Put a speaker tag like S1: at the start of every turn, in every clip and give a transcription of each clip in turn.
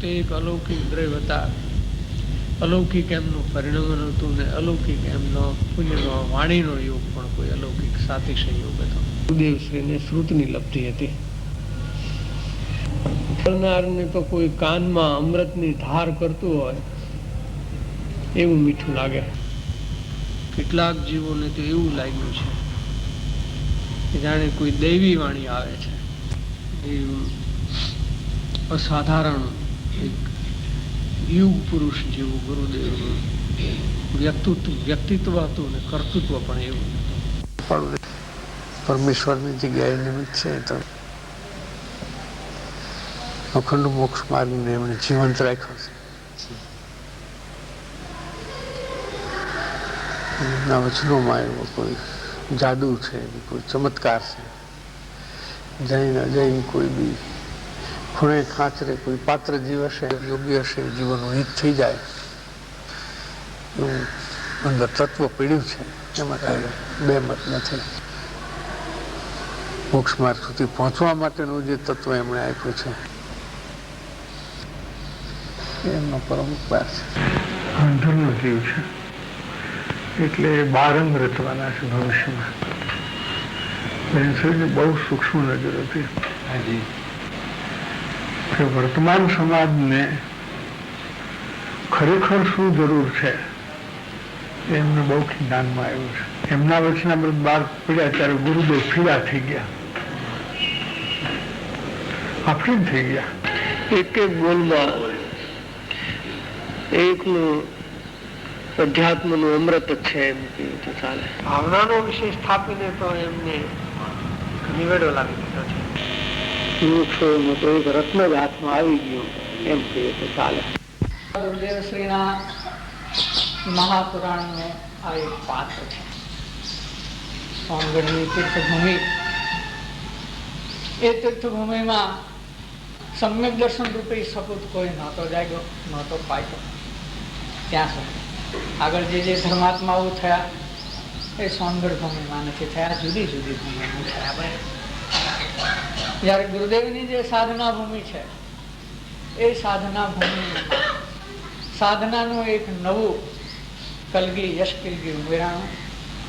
S1: તે એક અલૌકિક દ્રવ્ય હતા. અલૌકિક એમનું પરિણમન હતું ને અલૌકિક એમનો પુણ્યનો વાણીનો યોગ પણ કોઈ અલૌકિક સાતિશય યોગ હતો. ગુરુદેવશ્રીને શ્રુતની લબ્ધિ હતી. કરનારને તો કોઈ કાનમાં અમૃતની ધાર કરતું હોય એવું મીઠું લાગે. કેટલાક જીવોને તો એવું લાગ્યું છે કે જાણે કોઈ દૈવી વાણી આવે છે. અસાધારણ એક યુગ પુરુષ જેવું ગુરુદેવનું વ્યક્તિત્વ હતું ને કર્તૃત્વ પણ એવું હતું. પરમેશ્વરની જગ્યાએ નિમિત્ત છે તો અખંડ મોક્ષ માર્ગને એમણે જીવંત રાખ્યો છે. એમના વચનોમાં એવો કોઈ જાદુ છે, કોઈ ચમત્કાર છે. જઈને અજય કોઈ બી ખૂણે ખાંચરે કોઈ પાત્ર જીવ હશે, યોગ્ય હશે, જીવનનું હિત થઈ જાય એવું અંદર તત્વ પીડ્યું છે. એમાં કાંઈ બે મત નથી. મોક્ષ માર્ગ સુધી પહોંચવા માટેનું જે તત્વ એમણે આપ્યું છે એમનો પરમ ઉપકાર છે. અંધરનો જીવ છે એટલે બારંગ રચવાના છે ભવિષ્યમાં. બહુ સૂક્ષ્મ નજર હતી કે વર્તમાન સમાજને ખરેખર શું જરૂર છે એમને બહુ જ્ઞાનમાં આવ્યું છે. એમના વચનામૃત બહાર પડ્યા ત્યારે ગુરુદેવ ફીરા થઈ ગયા, આફરીન થઈ ગયા. એક એક બોલમાં એકનું અધ્યાત્મનું અમૃત જ છે એમ કહ્યું તો ચાલે. ભાવનાનો વિષય સ્થાપીને તો એમને નિવેડો લાવી દીધો છે. તો એક રત્ન જ હાથમાં આવી ગયું એમ કહીએ તો ચાલે. ગુરુદેવશ્રીના મહાપુરાણનું આ એક પાત્ર છે. સોનગઢની તીર્થભૂમિ, એ તીર્થભૂમિમાં સમ્યક દર્શન રૂપે સપૂત કોઈ નહોતો જાગ્યો, નહોતો પાક્યો. ત્યાં સુધી આગળ જે ધર્માત્માઓ થયા એ સોનગઢ ભૂમિમાં નથી થયા, જુદી જુદી ભૂમિમાં થયા. જ્યારે ગુરુદેવની જે સાધના ભૂમિ છે એ સાધના ભૂમિમાં સાધનાનું એક નવું કલગી યશ કલગી ઉમેરાણું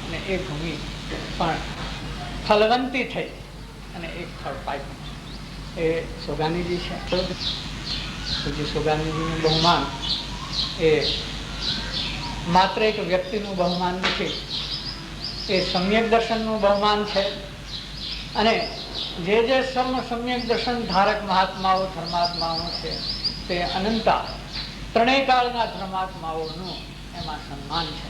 S1: અને એ ભૂમિ પણ ફલવંતી થઈ અને એક ફળ પાક્યું. એ સોગાનીજી છે. જે સોગાનીજીનું બહુમાન એ માત્ર એક વ્યક્તિનું બહુમાન નથી, એ સમ્યક દર્શનનું બહુમાન છે. અને જે સમ્યક દર્શન ધારક મહાત્માઓ ધર્માત્માઓ છે તે અનંતા ત્રણેય કાળના ધર્માત્માઓનું એમાં સન્માન છે.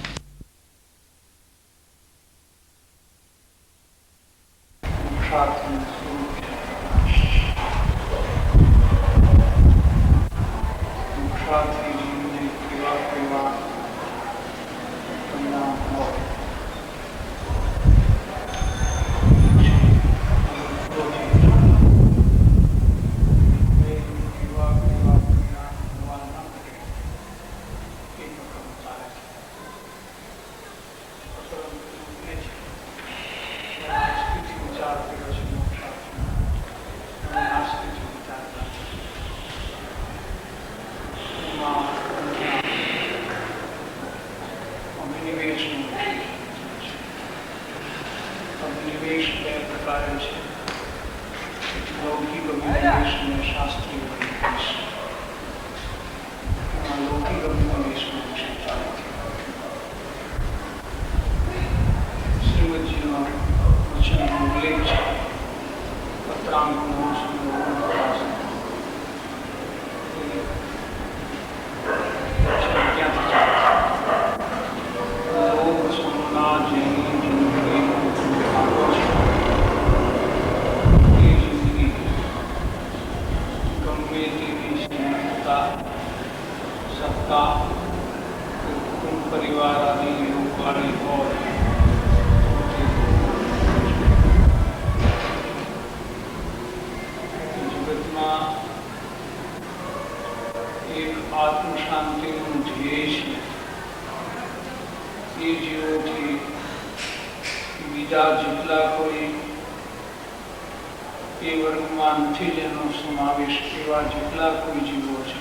S2: એ વર્ગમાં નથી જેનો સમાવેશ એવા જેટલા કોઈ જીવો છે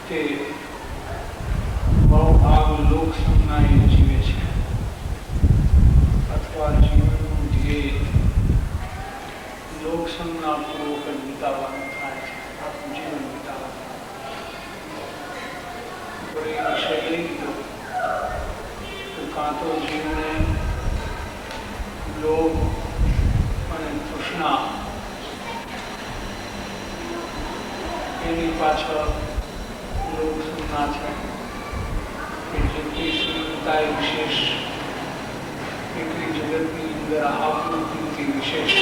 S1: તે ભાગ લોક સંજ્ઞાએ જીવે છે અથવા જીવનનું ધ્યેય લોક સંજ્ઞા પૂર્વક વિતાવવાનું થાય છે, આખું જીવન વિતાવવાનું શૈલી કાં તો જીવને લોભ અને તૃષ્ણા એની પાછળ લોક સંજ્ઞા છે કે જેટલી શ્રીમંતા એ વિશેષ એટલી જગતની અંદર આકૃતિ વિશેષ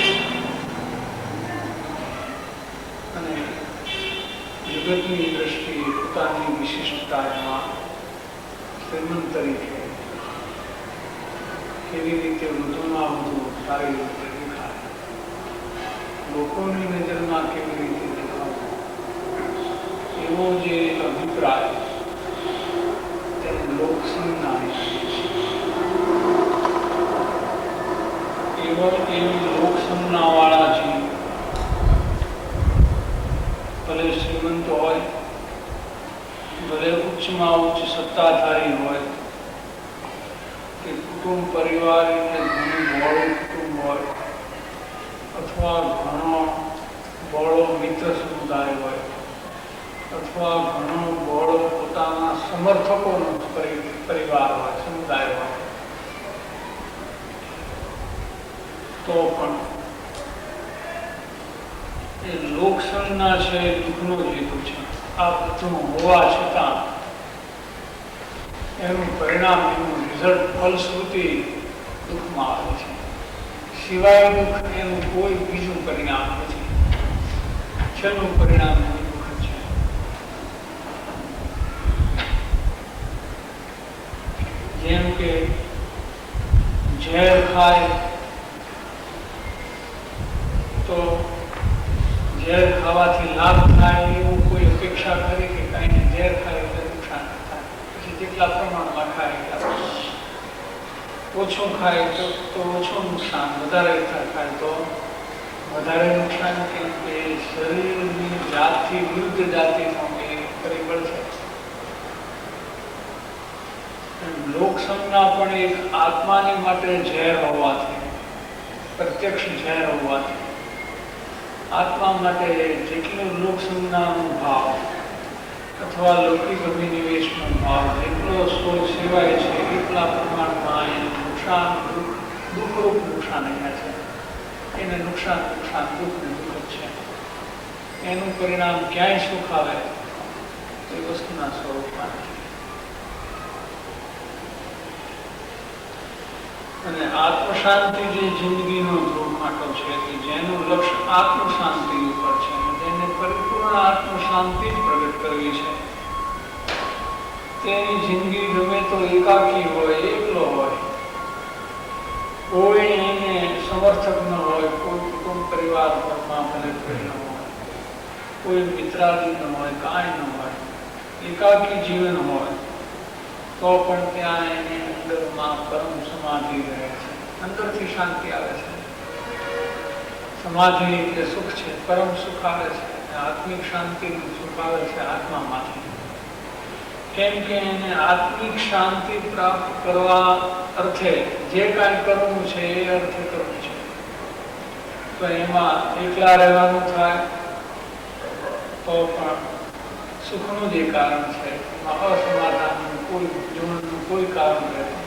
S1: અને જગતની દ્રષ્ટિએ પોતાની વિશિષ્ટતામાં શ્રીમંત તરીકે કેવી રીતે વધુમાં વધુ સારી રીતે દેખાય, લોકોની નજરમાં કેવી રીતે દેખાવું, એવો જે અભિપ્રાય તેને લોક સંજ્ઞા એવી લોક સંજ્ઞા વાળા જીવ ભલે શ્રીમંત હોય, ભલે ઉચ્ચમાં ઉચ્ચ સત્તાધારી હોય કે કુટુંબ પરિવાર ઘણું બહોળું કુટુંબ હોય અથવા ઘણો બહોળો મિત્ર સમુદાય હોય અથવા ઘણો બહોળો પોતાના સમર્થકોનો પરિવાર હોય, સમુદાય હોય, તો પણ એ લોક સંજ્ઞા છે દુઃખનો જ હેતુ છે. આ બધું હોવા છતાં એનું પરિણામ, એનું રિઝલ્ટ, ફલશ્રુતિ દુઃખમાં આવે છે. સિવાય દુઃખ એનું કોઈ બીજું પરિણામ નથી. છેલ્લું પરિણામ દુઃખ છે. જેમ કે ઝેર ખાય તો ઝેર ખાવાથી લાભ થાય એવું કોઈ અપેક્ષા કરી કે કાંઈને ઝેર ખાય એટલે નુકસાન થાય, પછી જેટલા પ્રમાણમાં ખાય એટલા, ઓછું ખાય તો ઓછું નુકસાન, વધારે ખાય તો વધારે નુકસાન. કેમ કે શરીરની જાતથી વિરુદ્ધ જાતિનો એ પરિબળ છે. લોક સંજ્ઞા પણ એક આત્માની માટે ઝેર હોવાથી, પ્રત્યક્ષ ઝેર હોવાથી, આત્મા માટે જેટલો લોક સંજ્ઞાનો ભાવ અથવા લૌકિક અભિનિવેશનો ભાવ જેટલો સેવાય છે એટલા પ્રમાણમાં એને નુકસાન, દુઃખરૂપ નુકસાન અહીંયા છે. એને નુકસાન દુઃખ ને દુઃખ જ છે. એનું પરિણામ ક્યાંય સુખ આવે એ વસ્તુના સ્વરૂપમાં નથી. અને આત્મશાંતિ જે જિંદગીનો ધ્રુવમાટો છે કે જેનું લક્ષ્ય આત્મશાંતિ ઉપર છે અને તેને પરિપૂર્ણ આત્મશાંતિ જ પ્રગટ કરવી છે, તેની જિંદગી ગમે તો એકાકી હોય, એકલો હોય, કોઈ એને સમર્થક ન હોય, કોઈ કુટુંબ પરિવાર ઘરમાં ભલે કોઈ ન હોય, કોઈ મિત્રાદી ન હોય, કાંઈ ન હોય, એકાકી જીવન હોય, તો પણ ત્યાં એની અંદરમાં પરમ સમાધિ રહે છે, અંદરથી શાંતિ આવે છે. સમાધિ એટલે સુખ છે, પરમ સુખ આવે છે, આત્મિક શાંતિનું સુખ આવે છે આત્મામાંથી. કેમ કે એને આત્મિક શાંતિ પ્રાપ્ત કરવા અર્થે જે કાંઈ કરવું છે એ અર્થે કરવું છે. તો એમાં એકલા રહેવાનું થાય તો પણ સુખનું જે કારણ છે એમાં અસમાધાનનું કોઈ જીવનનું કોઈ કારણ રહેતું.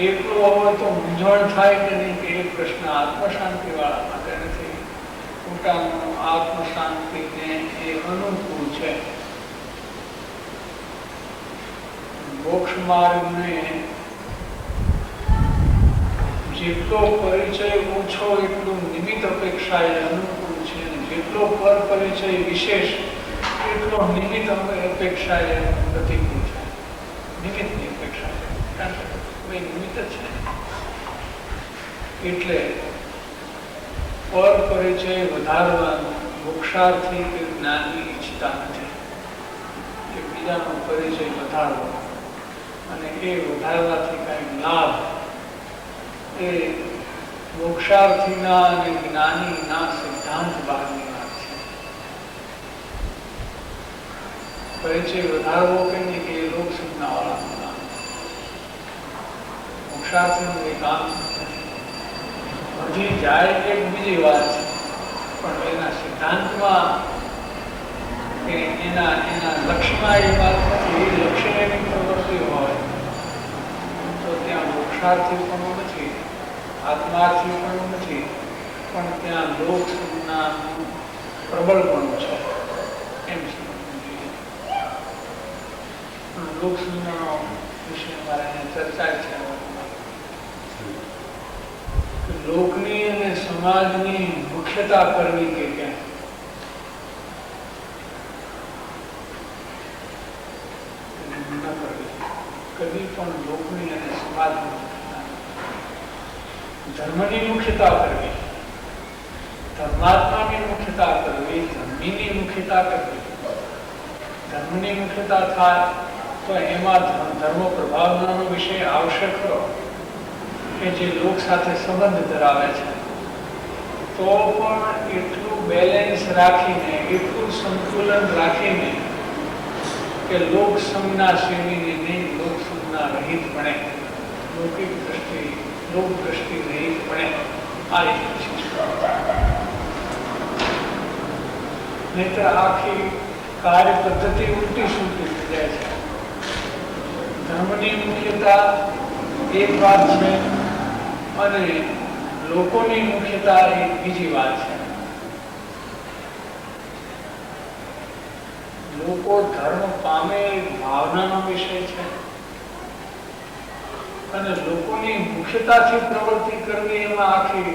S1: એકલો હોય તો મૂંઝવણ થાય કે નહીં કે એક પ્રશ્ન આત્મશાંતિ વાળા માટે નથી. પોતાનું આત્મશાંતિને એ અનુકૂળ છે. મોક્ષ માર્ગને જેટલો પરિચય ઓછો એટલું નિમિત્ત અપેક્ષા એ અનુકૂળ છે, અને જેટલો પર પરિચય વિશેષ એટલો નિમિત્ત અપેક્ષા એ પ્રતિકૂળ છે. નિમિત્તની અપેક્ષા છે, કારણ કે કોઈ નિમિત્ત છે. એટલે પર પરિચય વધારવાનું મોક્ષાર્થી કે જ્ઞાની ઈચ્છતા નથી કે બીજાનો પરિચય વધારવો અને એ વધારવાથી કઈ લાભ એ મોક્ષાર્થીના અને જ્ઞાનીના સિદ્ધાંત બહારની વાત છે. પરિચય વધારવો કહીએ કે એ લોક સૂચનાવાળાનું કામ, મોક્ષાર્થીનું એ કામ હજી જાય એક બીજી વાત છે, પણ એના સિદ્ધાંતમાં કે એના લક્ષ્યમાં એ વાત નથી. એ લક્ષ્ય એની પ્રવૃત્તિ હોય તો ત્યાં મોક્ષાર્થી પણ નથી, આત્માર્થી પણ નથી, પણ ત્યાં લોક સૂચનાનું પ્રબળપણું છે એમ સમજવું જોઈએ. લોક સૂચનાનો વિષય મારે ચર્ચા છે. લોકની અને સમાજની મુખ્યતા કરવી કે કેમ, ન કરવી. કદી પણ લોકની અને સમાજની મુખ્યતા, ધર્મની મુખ્યતા કરવી, ધર્માત્માની મુખ્યતા કરવી, ધર્મીની મુખ્યતા કરવી. ધર્મની મુખ્યતા થાય તો એમાં ધર્મ પ્રભાવનાનો વિષય આવશે ખરો કે જે લોક સાથે સંબંધ ધરાવે છે, તો પણ એટલું બેલેન્સ રાખીને, એટલું સંતુલન રાખીને કે લોક સંજ્ઞા સેવીને નહીં, લોક સંજ્ઞા રહિત બને, લૌકિક દ્રષ્ટિ, લોક દ્રષ્ટિ રહિત બને. આ રીતે નહીતર આખી કાર્ય પદ્ધતિ ઉલટી સુલટી થઈ જાય છે. ધર્મની મુખ્યતા એક વાત છે અને લોકોની મુખ્યતા એક બીજી વાત છે. લોકો ધર્મ પામે ભાવનાનો વિષય છે અને લોકોની મુખ્યતાથી પ્રવૃત્તિ કરવી એમાં આખી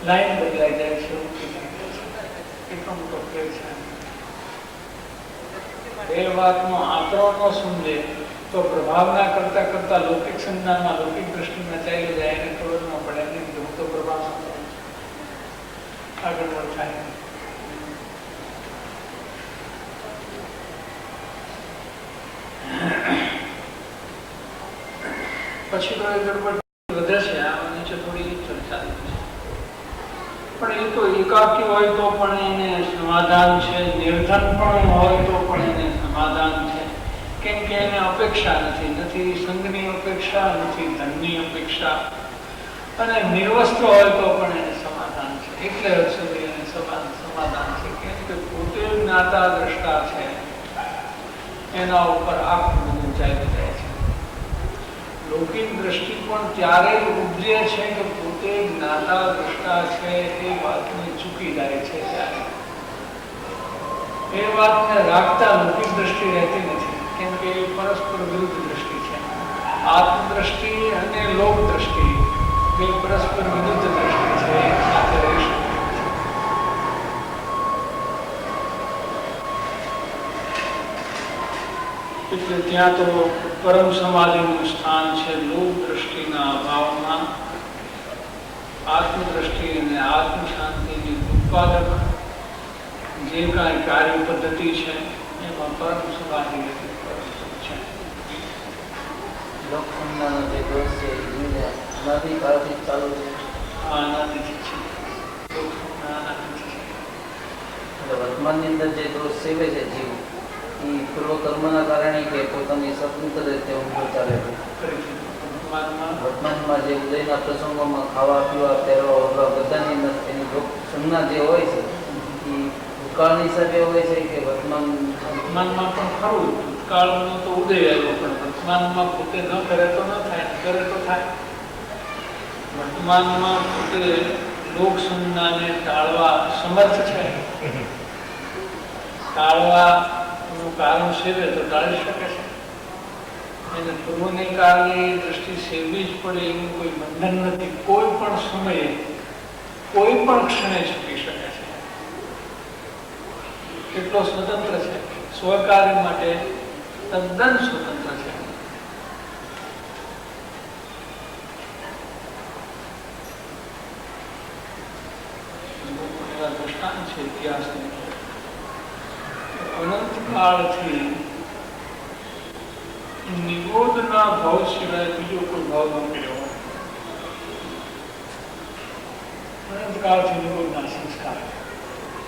S1: લાઈન બદલાઈ જાય છે, ઉલટી થઈ જાય છે. એટલો મોટો ફેર છે. એ વાતનો આંકડો ન સમજે તો પ્રભાવના કરતા કરતા લૌકિક સંજ્ઞાનમાં, લૌકિક દ્રષ્ટિમાં ચાલી જાય, એને ખબર ન પડે નહીં કે હું તો પ્રભાવ આગળ થાય. પછી તો એ ગડબડ વધે છે. આ નીચે થોડી ચર્ચા છે, પણ એ તો એકાકી હોય તો પણ એને સમાધાન છે, નિર્ધન પણ હોય તો પણ એને સમાધાન છે. કેમ કે એને અપેક્ષા નથી, નથી સંઘની અપેક્ષા, નથી ધનની અપેક્ષા, અને નિર્વસ્ત્ર હોય તો પણ એને સમાધાન છે. એટલે સુધી એને સમાધાન છે. કેમ કે પોતે જ્ઞાતા દ્રષ્ટા છે, એના ઉપર આખું બધું ચાલી જાય છે. લૌકિક દ્રષ્ટિ પણ ત્યારે ઉપજે છે કે પોતે જ્ઞાતા દ્રષ્ટા છે એ વાતને ચૂકી જાય છે. ત્યારે એ વાતને રાખતા લૌકિક દ્રષ્ટિ રહેતી નથી. કેમ કે એ પરસ્પર વિરુદ્ધ દ્રષ્ટિ છે. આત્મદ્રષ્ટિ અને લોક દ્રષ્ટિ બે પરસ્પર વિરુદ્ધ દ્રષ્ટિ છે, સાથે રહી શકે. એટલે ત્યાં તો પરમ સમાધિનું સ્થાન છે. લોક દ્રષ્ટિના અભાવમાં આત્મદ્રષ્ટિ અને આત્મ શાંતિની ઉત્પાદક જે કાંઈ કાર્ય પદ્ધતિ છે એમાં પરમ સમાધિ છે.
S2: લોકસંજ્ઞાનો જે દોષ છે એ અનાદિકાળથી ચાલુ છે.
S1: અનાદિથી છે. લોકસંજ્ઞા અનાદિથી છે.
S2: એટલે વર્તમાનની અંદર જે દોષ સેવે છે જીવ, એ પૂર્વ કર્મના કારણે કે પોતાની સ્વતંત્ર રીતે ઊંધો ચાલે છે. વર્તમાનમાં જે ઉદયના પ્રસંગોમાં ખાવા પીવા, પહેરવા ઓઢવા બધાની અંદર એની સંજ્ઞા જે હોય છે એ ભૂતકાળની હિસાબે હોય છે કે
S1: વર્તમાનમાં પણ ખરું. ભૂતકાળનો તો ઉદય આવ્યો, પણ વર્તમાનમાં પોતે ન કરે તો ન થાય, કરે તો થાય. વર્તમાનમાં પોતે લોક સંજ્ઞાને ટાળવા સમર્થ છે. ટાળવાનું કારણ સેવે તો ટાળી શકે છે. એને પૂર્વની કાળની દ્રષ્ટિ સેવવી જ પડે એવું કોઈ બંધન નથી. કોઈ પણ સમયે, કોઈ પણ ક્ષણે છૂટી શકે છે. કેટલો સ્વતંત્ર છે, સ્વકાર્ય માટે તદ્દન સ્વતંત્ર છે. દ્રષ્ટાંત છે ઇતિહાસની. અનંત કાળથી નિગોદના ભાવ સિવાય બીજો કોઈ ભાવ ન કર્યો હોય. અનંત કાળથી નિગોદના સંસ્કાર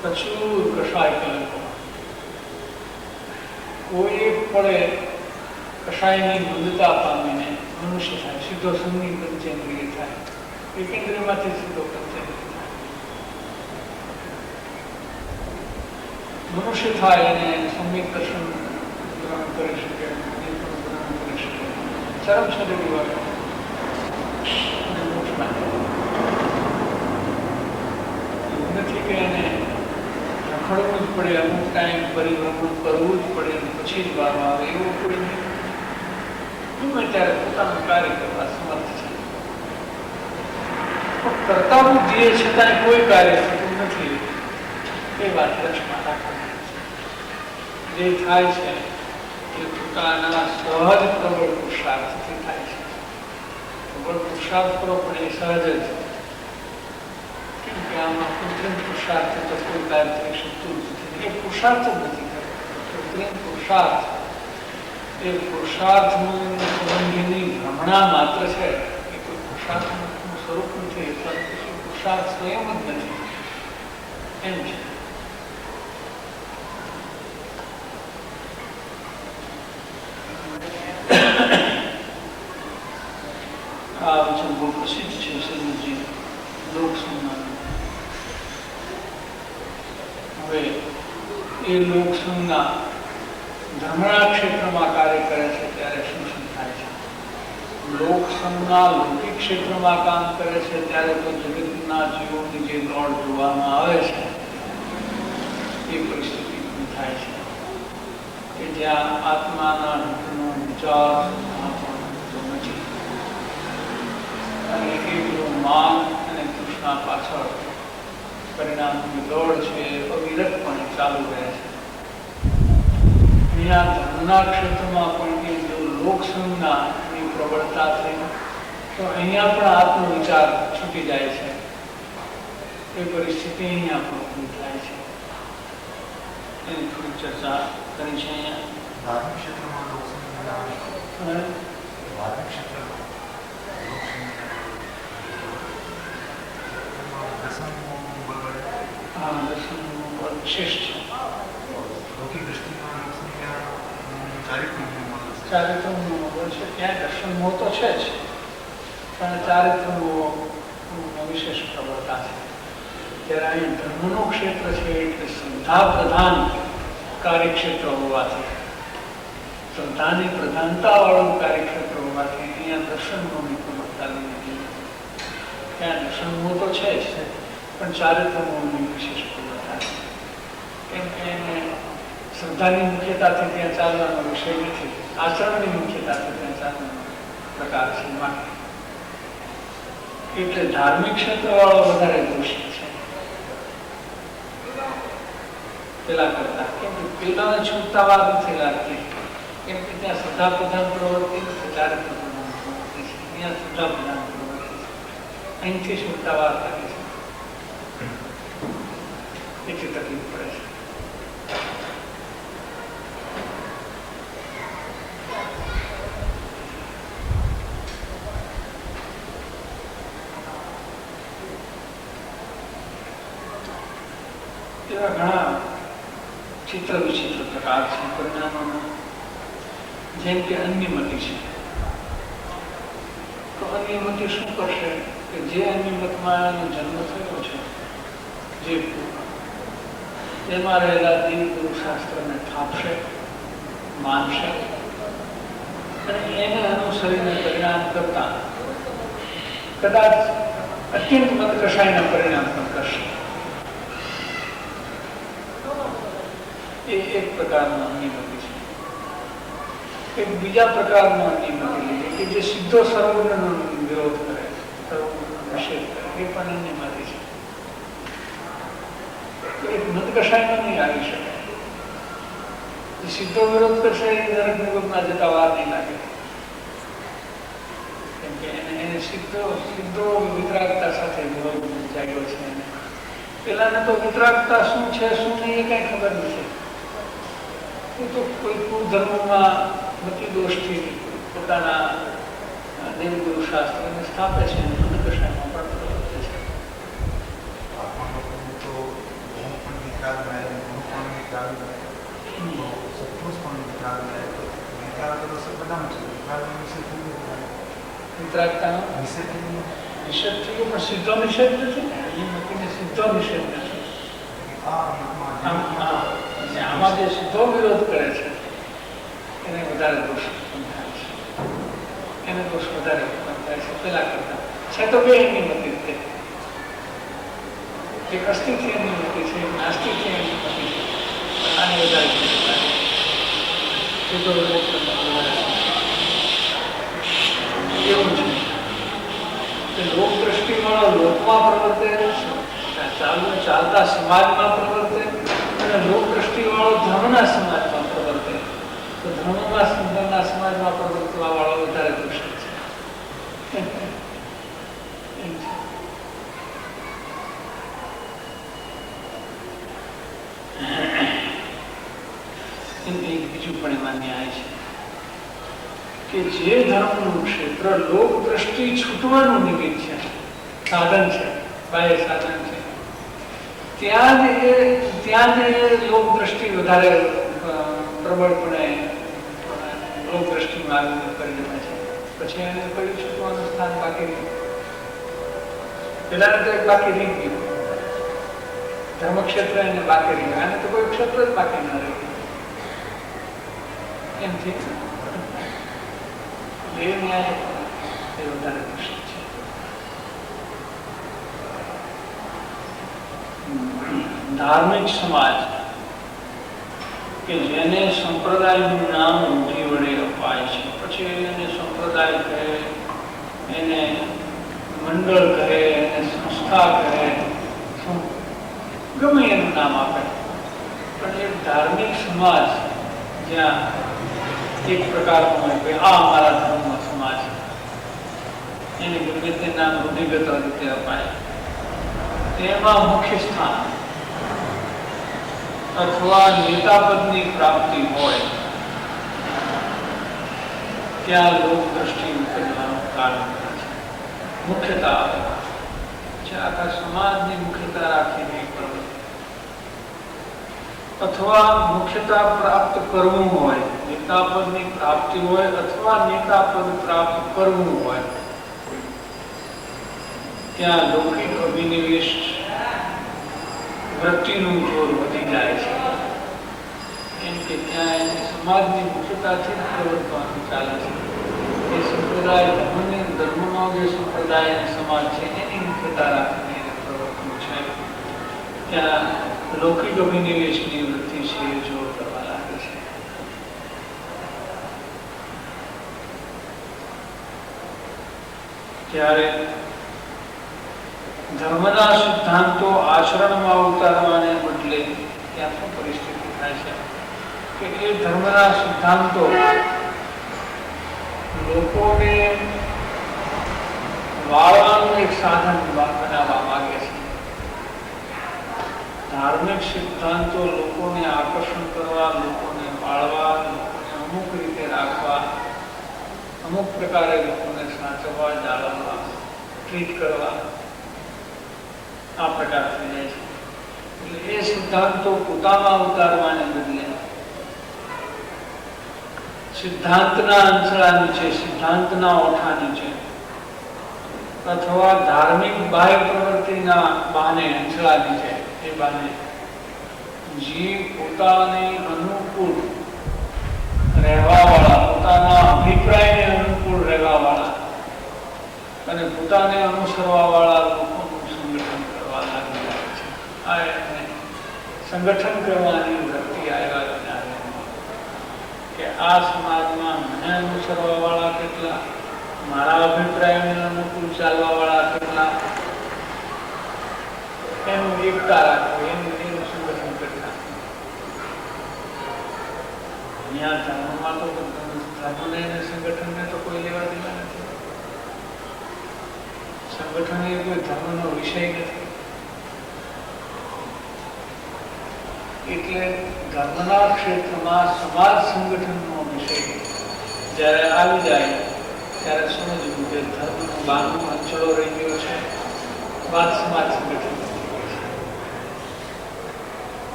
S1: પ્રચુર કષાય કલંકો, કોઈ એક પળે કષાયની મંદતા પામીને મનુષ્ય થાય, સીધો સંગી પંચેન્દ્રિય થાય, એકેન્દ્રિયમાંથી સીધો પંચેન્દ્રિય થાય. મનુષ્ય થાય અને સમ્યક દર્શન ગ્રહણ કરી શકે, નિર્ગુણ ગ્રહણ કરી શકે, ચરમ શરીર વાત એવું નથી કે એને રખડવું જ પડે, અમુક ટાઈમ પરિભ્રમણ કરવું જ પડે અને પછી જ વાર આવે, એવું કોઈ નહીં. ગમે ત્યારે પોતાનું કાર્ય કરવા સમર્થ છે. પણ કરતા બુદ્ધિએ છતાંય કોઈ કાર્ય થતું નથી એ વાત લક્ષમાં રાખવાની છે. જે થાય છે એ પોતાના સહજ પ્રબળ પુરુષાર્થથી થાય છે. પ્રબળ પુરુષાર્થ કરો પણ એ સહજ જ, કેમ કે આમાં કૃત્રિમ પુરુષાર્થ તો કોઈ કાર્ય થઈ શકતું નથી. એ પુરુષાર્થ જ નથી કરતો. કૃત્રિમ પુરુષાર્થ એ પુરુષાર્થનું સંબંધીની ભ્રમણા માત્ર છે. એ કોઈ પુરુષાર્થનું સ્વરૂપ નથી, પરંતુ પુરુષાર્થ સ્વયં જ નથી એમ છે. આ વચન બહુ પ્રસિદ્ધ છે શ્રીજી લોક સંજ્ઞાનું. હવે એ લોકસંજ્ઞા ધર્મના ક્ષેત્રમાં કાર્ય કરે છે ત્યારે શું શું થાય છે? લોકસંજ્ઞા લૌકિક ક્ષેત્રમાં કામ કરે છે ત્યારે તો જગતના જીવોની જે દોડ જોવામાં આવે છે એ પરિસ્થિતિ થાય છે કે જ્યાં આત્માના હિતનો વિચાર થતો નથી અને એ બધું માન અને તૃષ્ણા પાછળ પરિણામની દોડ છે એ અવિરતપણે ચાલુ રહે છે. અહીંયા ધર્મના ક્ષેત્રમાં પણ એ જો લોકસંજ્ઞાની પ્રબળતા થઈ તો અહીંયા પણ આત્મવિચાર છૂટી જાય છે. એ પરિસ્થિતિ અહીંયા પણ ઊભી થાય છે. એની થોડી ચર્ચા કરી છે અહીંયા.
S3: ધાર્મિક ક્ષેત્રમાં લોકસંજ્ઞા, ધાર્મિક ક્ષેત્ર
S1: દર્શનનું બળ વિશેષ છે.
S3: લૌકિક દ્રષ્ટિમાં લોકસંજ્ઞા ચારિત્ર્યનું બળ છે.
S1: ચારિત્રનું બળ છે. ત્યાં દર્શન મોહ તો છે જ, પણ ચારિત્રનું વિશેષ પ્રબળતા છે. ત્યારે અહીં ધર્મનું ક્ષેત્ર છે એટલે શ્રદ્ધા પ્રધાન કાર્યક્ષેત્ર હોવાથી, શ્રદ્ધાની પ્રધાનતાવાળું કાર્યક્ષેત્ર હોવાથી અહીંયા દર્શનની પ્રબળતા લીધી. ત્યાં દર્શન મોહ તો છે જ, પણ ચારિત્રનું વિશેષ પ્રબળતા છે. કેમ કે એને શ્રદ્ધાની મુખ્યતાથી ત્યાં ચાલવાનો વિષય નથી, આચરણની મુખ્યતાથી ત્યાં ચાલવાનો પ્રકાર છે. માટે એટલે ધાર્મિક ક્ષેત્રવાળો વધારે દોષી છે પેલા કરતા. કેમ કે પેલાને છૂટતા વાર નથી લાગતી, કેમ કે ત્યાં શ્રદ્ધા પ્રધાન પ્રવૃત્તિ નથી, ચારિત્ર પ્રધાન પ્રવૃત્તિ છે. અહીંયા શ્રદ્ધા પ્રધાન પ્રવૃત્તિ છે, અહીંથી છૂટતા વાર લાગે છે. એટલી તકલીફ પડે છે. એવા ઘણા ચિત્ર વિચિત્ર પ્રકાર છે પરિણામોના. જેમ કે અન્યમતિ છે, તો અન્યમતિ શું કરશે કે જે અન્યમતમાં એનો જન્મ થયો છે, જે તેમાં રહેલા દેવગુરુ શાસ્ત્રને થાપશે, માનશે અને એને અનુસરીને પરિણામ કરતા કદાચ અત્યંત મતકષાયના પરિણામ પણ કરશે. એ એક પ્રકારનો અન્યમતિ છે. એક બીજા પ્રકારનો અન્યમતિ લીધે કે જે સીધો સર્વગુણનો વિરોધ કરે, સર્વગુણનો નિષેધ કરે, એ પણ અન્યમતિ છે. એક મતકષાયમાં નહીં આવી શકે. જે સીધો વિરોધ કરશે એ દરેક નિગમમાં જતા વાર નહીં લાગે. કેમ કે એને સીધો વિતરાગતા સાથે વિરોધ જાગ્યો છે. પેલાને તો વિતરાગતા શું છે શું નહીં એ કઈ ખબર નથી. એ તો કોઈ કુધર્મમાં મતિ દોષથી પોતાના દેવગુરુ શાસ્ત્રને સ્થાપે છે અને મતકષાયમાં પણ પ્રવર્તે છે.
S3: આત્માનું તો હું પણ વિચાર સત્પુરુષ પણ ખ્યાલ જાય તો વિતરાગ તો સર બધામાં છે વિતરાગ વિશે થઈ ગયું
S1: વિતરાગતાનો
S3: વિશે થઈ ગયું
S1: નિષેધ થઈ ગયો, પણ સીધો નિષેધ નથી ને. એ મૂકીને સીધો નિષેધ નથી. આમાં જે સીધો વિરોધ કરે છે એને વધારે દોષ ઉત્પન્ન થાય છે. એને દોષ વધારે ઉત્પન્ન થાય છે પેલા કરતા. છે તો બે એની મતી છે. એક અસ્થિથી એની મતી છે, એક નાસ્તિકથી એની મતી છે. આને વધારે સીધો વિરોધ કરતા વધારે એવું છે કે લોક દ્રષ્ટિવાળો લોકમાં પ્રવર્તે, ચાલતા સમાજમાં પ્રવર્તે, અને લોક દ્રષ્ટિવાળો ધર્મના સમાજમાં પ્રવર્તે. તો ધર્મના સમાજમાં પ્રવર્તવા વાળો વધારે દૂષિત છે. એમ છે. એક બીજું પણ એમાં ન્યાય છે કે જે ધર્મનું ક્ષેત્ર લોક દ્રષ્ટિ છૂટવાનું નિમિત્ત છે, સાધન છે, બાહ્ય સાધન છે, ત્યાં જ લોક દ્રષ્ટિ વધારે પ્રબળપણે લોક દ્રષ્ટિમાં આવી પરિણમે છે. પછી એને કોઈ છૂટવાનું સ્થાન બાકી નહીં. પેલા તો એક બાકી રહી ગયું, ધર્મક્ષેત્ર એને બાકી રહ્યું, આને તો કોઈ ક્ષેત્ર જ બાકી ન રહ્યું. એમથી એ ન્યાય એ વધારે દૂષિત છે. ધાર્મિક સમાજ કે જેને સંપ્રદાયનું નામ રૂઢિ વડે અપાય છે, પછી એને સંપ્રદાય કહે, એને મંડળ કહે, એને સંસ્થા કહે, ગમે એનું નામ આપે, પણ એક ધાર્મિક સમાજ જ્યાં એક પ્રકારનો હોય કે આ અમારા ધર્મનો સમાજ, એને ગમે તે નામ રૂઢિગત રીતે અપાય, તેમાં મુખ્ય સ્થાન અથવા નેતાપદની પ્રાપ્તિ હોય ત્યાં લોક દ્રષ્ટિ ઉકેલવાનું કારણ છે. મુખ્યતા આવે છે, આખા સમાજની મુખ્યતા રાખીને પ્રવૃત્તિ, અથવા મુખ્યતા પ્રાપ્ત કરવું હોય, નેતાપદની પ્રાપ્તિ હોય અથવા નેતાપદ પ્રાપ્ત કરવું હોય, ત્યાં લૌકિક અભિનિવેશ વૃત્તિનું જોર વધી જાય છે. કેમ કે ત્યાં એની સમાજની મુખ્યતાથી જ પ્રવર્તવાનું ચાલે છે. એ સંપ્રદાય ધર્મનો જે સંપ્રદાય અને સમાજ છે એની મુખ્યતા રાખીને પ્રવર્તવું છે. ત્યાં લૌકિક અભિનિવેશની વૃત્તિ છે એ જોર કરવા લાગે છે. ત્યારે ધર્મના સિદ્ધાંતો આચરણમાં ઉતારવાને બદલે ત્યાં શું પરિસ્થિતિ થાય છે કે એ ધર્મના સિદ્ધાંતો લોકોને વાળવાનું એક સાધન બનાવવા માંગે છે. ધાર્મિક સિદ્ધાંતો લોકોને આકર્ષણ કરવા, લોકોને વાળવા, લોકોને અમુક રીતે રાખવા, અમુક પ્રકારે લોકોને સાચવવા, જાળવવા, ટ્રીટ કરવા, આ પ્રકાર થઈ જાય છે. એટલે એ સિદ્ધાંતો પોતામાં ઉતારવાને બદલે સિદ્ધાંતના અંચળા નીચે, સિદ્ધાંતના ઓઠા નીચે, અથવા ધાર્મિક બાહ્ય પ્રવૃત્તિના બહાને, અંચળા નીચે, એ બહાને જીવ પોતાને અનુકૂળ રહેવા વાળા, પોતાના અભિપ્રાયને અનુકૂળ રહેવા વાળા અને પોતાને અનુસરવા વાળા લોકોનું સંગઠન કરવા લાગી જાય છે. આ એને સંગઠન કરવાની વૃત્તિ આવ્યા કે આ સમાજમાં મને અનુસરવા વાળા કેટલા, મારા અભિપ્રાયને અનુકૂળ ચાલવા વાળા કેટલા, એનું એકતા રાખવું, એનું સંગઠન કરતા. અહીંયા ધર્મમાં તો ધર્મને અને સંગઠનને તો કોઈ લેવા દેવા નથી. સંગઠન એ કોઈ ધર્મનો વિષય નથી. એટલે ધર્મના ક્ષેત્રમાં સમાજ સંગઠનનો વિષય જ્યારે આવી જાય ત્યારે સમજવું કે ધર્મનું બાનું અંચળો રહી ગયો છે, બાદ સમાજ સંગઠન.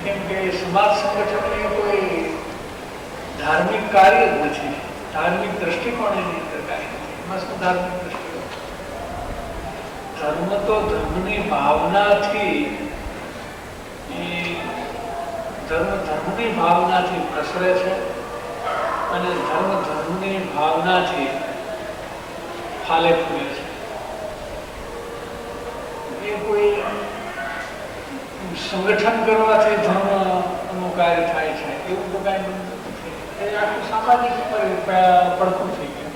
S1: કેમ કે સમાજ સંગઠન એ કોઈ ધાર્મિક કાર્ય જ નથી, ધાર્મિક દ્રષ્ટિકોણ એની અંદર કાર્ય નથી. એમાં શું ધાર્મિક દ્રષ્ટિકોણ? ધર્મ તો ધર્મની ભાવનાથી ધર્મની ભાવનાથી પ્રસરે છે અને ધર્મની ભાવનાથી ફાલે ફૂલે છે. એ કોઈ સંગઠન કરવાથી ધર્મનું કાર્ય થાય છે એવું તો કાંઈ બનતું નથી. એ આખું સામાજિક પડખું થઈ ગયું.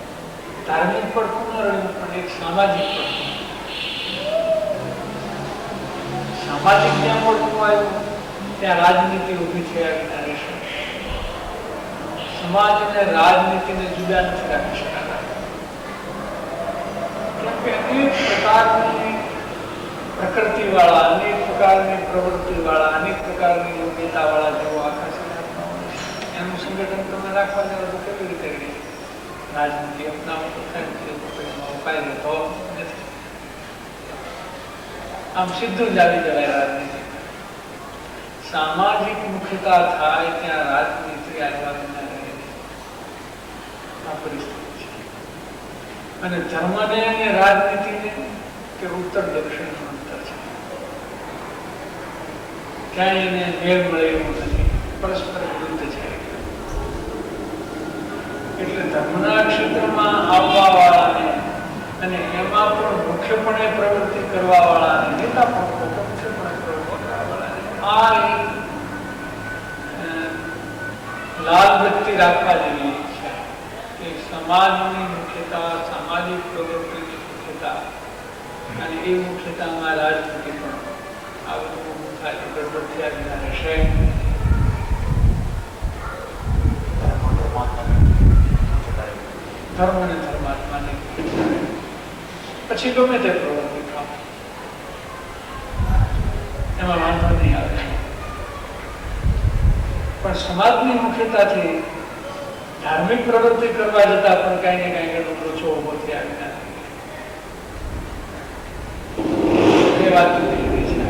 S1: ધાર્મિક પડખું ન રહ્યું પણ એક સામાજિક પડખું. સામાજિક જ્યાં પડખું આવ્યું ત્યાં રાજનીતિ ઊભી થયા વિના રહેશે. સમાજ અને રાજનીતિને જુદા નથી રાખી શકાતા. કેમ કે અનેક પ્રકારની પ્રકૃતિ વાળા, અનેક પ્રકારની પ્રવૃત્તિ વાળા, અનેક પ્રકારની યોગ્યતા વાળા જેવો આખા સમાજમાં હોય છે. એનું સંગઠન તમે રાખવા જાવ તો કેવી રીતે રહે? રાજનીતિ અપનાવો તો થાય, ઉપાય લેતો નથી. આમ સીધું જ આવી જવાય રાજનીતિ. સામાજિક મુખ્યતા થાય ત્યાં રાજનીતિ આવ્યા વિના રહે. આ પરિસ્થિતિ છે. અને ધર્મને અને રાજનીતિને કે ઉત્તર દક્ષિણ અંતર છે. ક્યાંય એને મેળ મળે એવું નથી, પરસ્પર વિરુદ્ધ છે. એટલે ધર્મના ક્ષેત્રમાં આવવા વાળાને અને એમાં પણ મુખ્યપણે પ્રવૃત્તિ કરવા વાળાને, નેતા પણ મુખ્યપણે પ્રવૃત્તિ કરવા વાળાને આ એક લાલ બત્તી રાખવા જેવી છે કે સમાજની મુખ્યતા, સામાજિક પ્રવૃત્તિની મુખ્યતા અને એ મુખ્યતામાં રાજનીતિ પણ આ બધું થાય તો ગડબડ થયા વિના રહેશે. ધર્મ અને ધર્માત્માની પછી ગમે તે પ્રવૃત્તિ થાવ એમાં વાંધો નહીં આવે. પણ સમાજની મુખ્યતાથી ધાર્મિક પ્રવૃત્તિ કરવા જતા પણ કઈ ને કઈ લોચો ઉભો થયા વિના એ વાત થઈ ગઈ છે.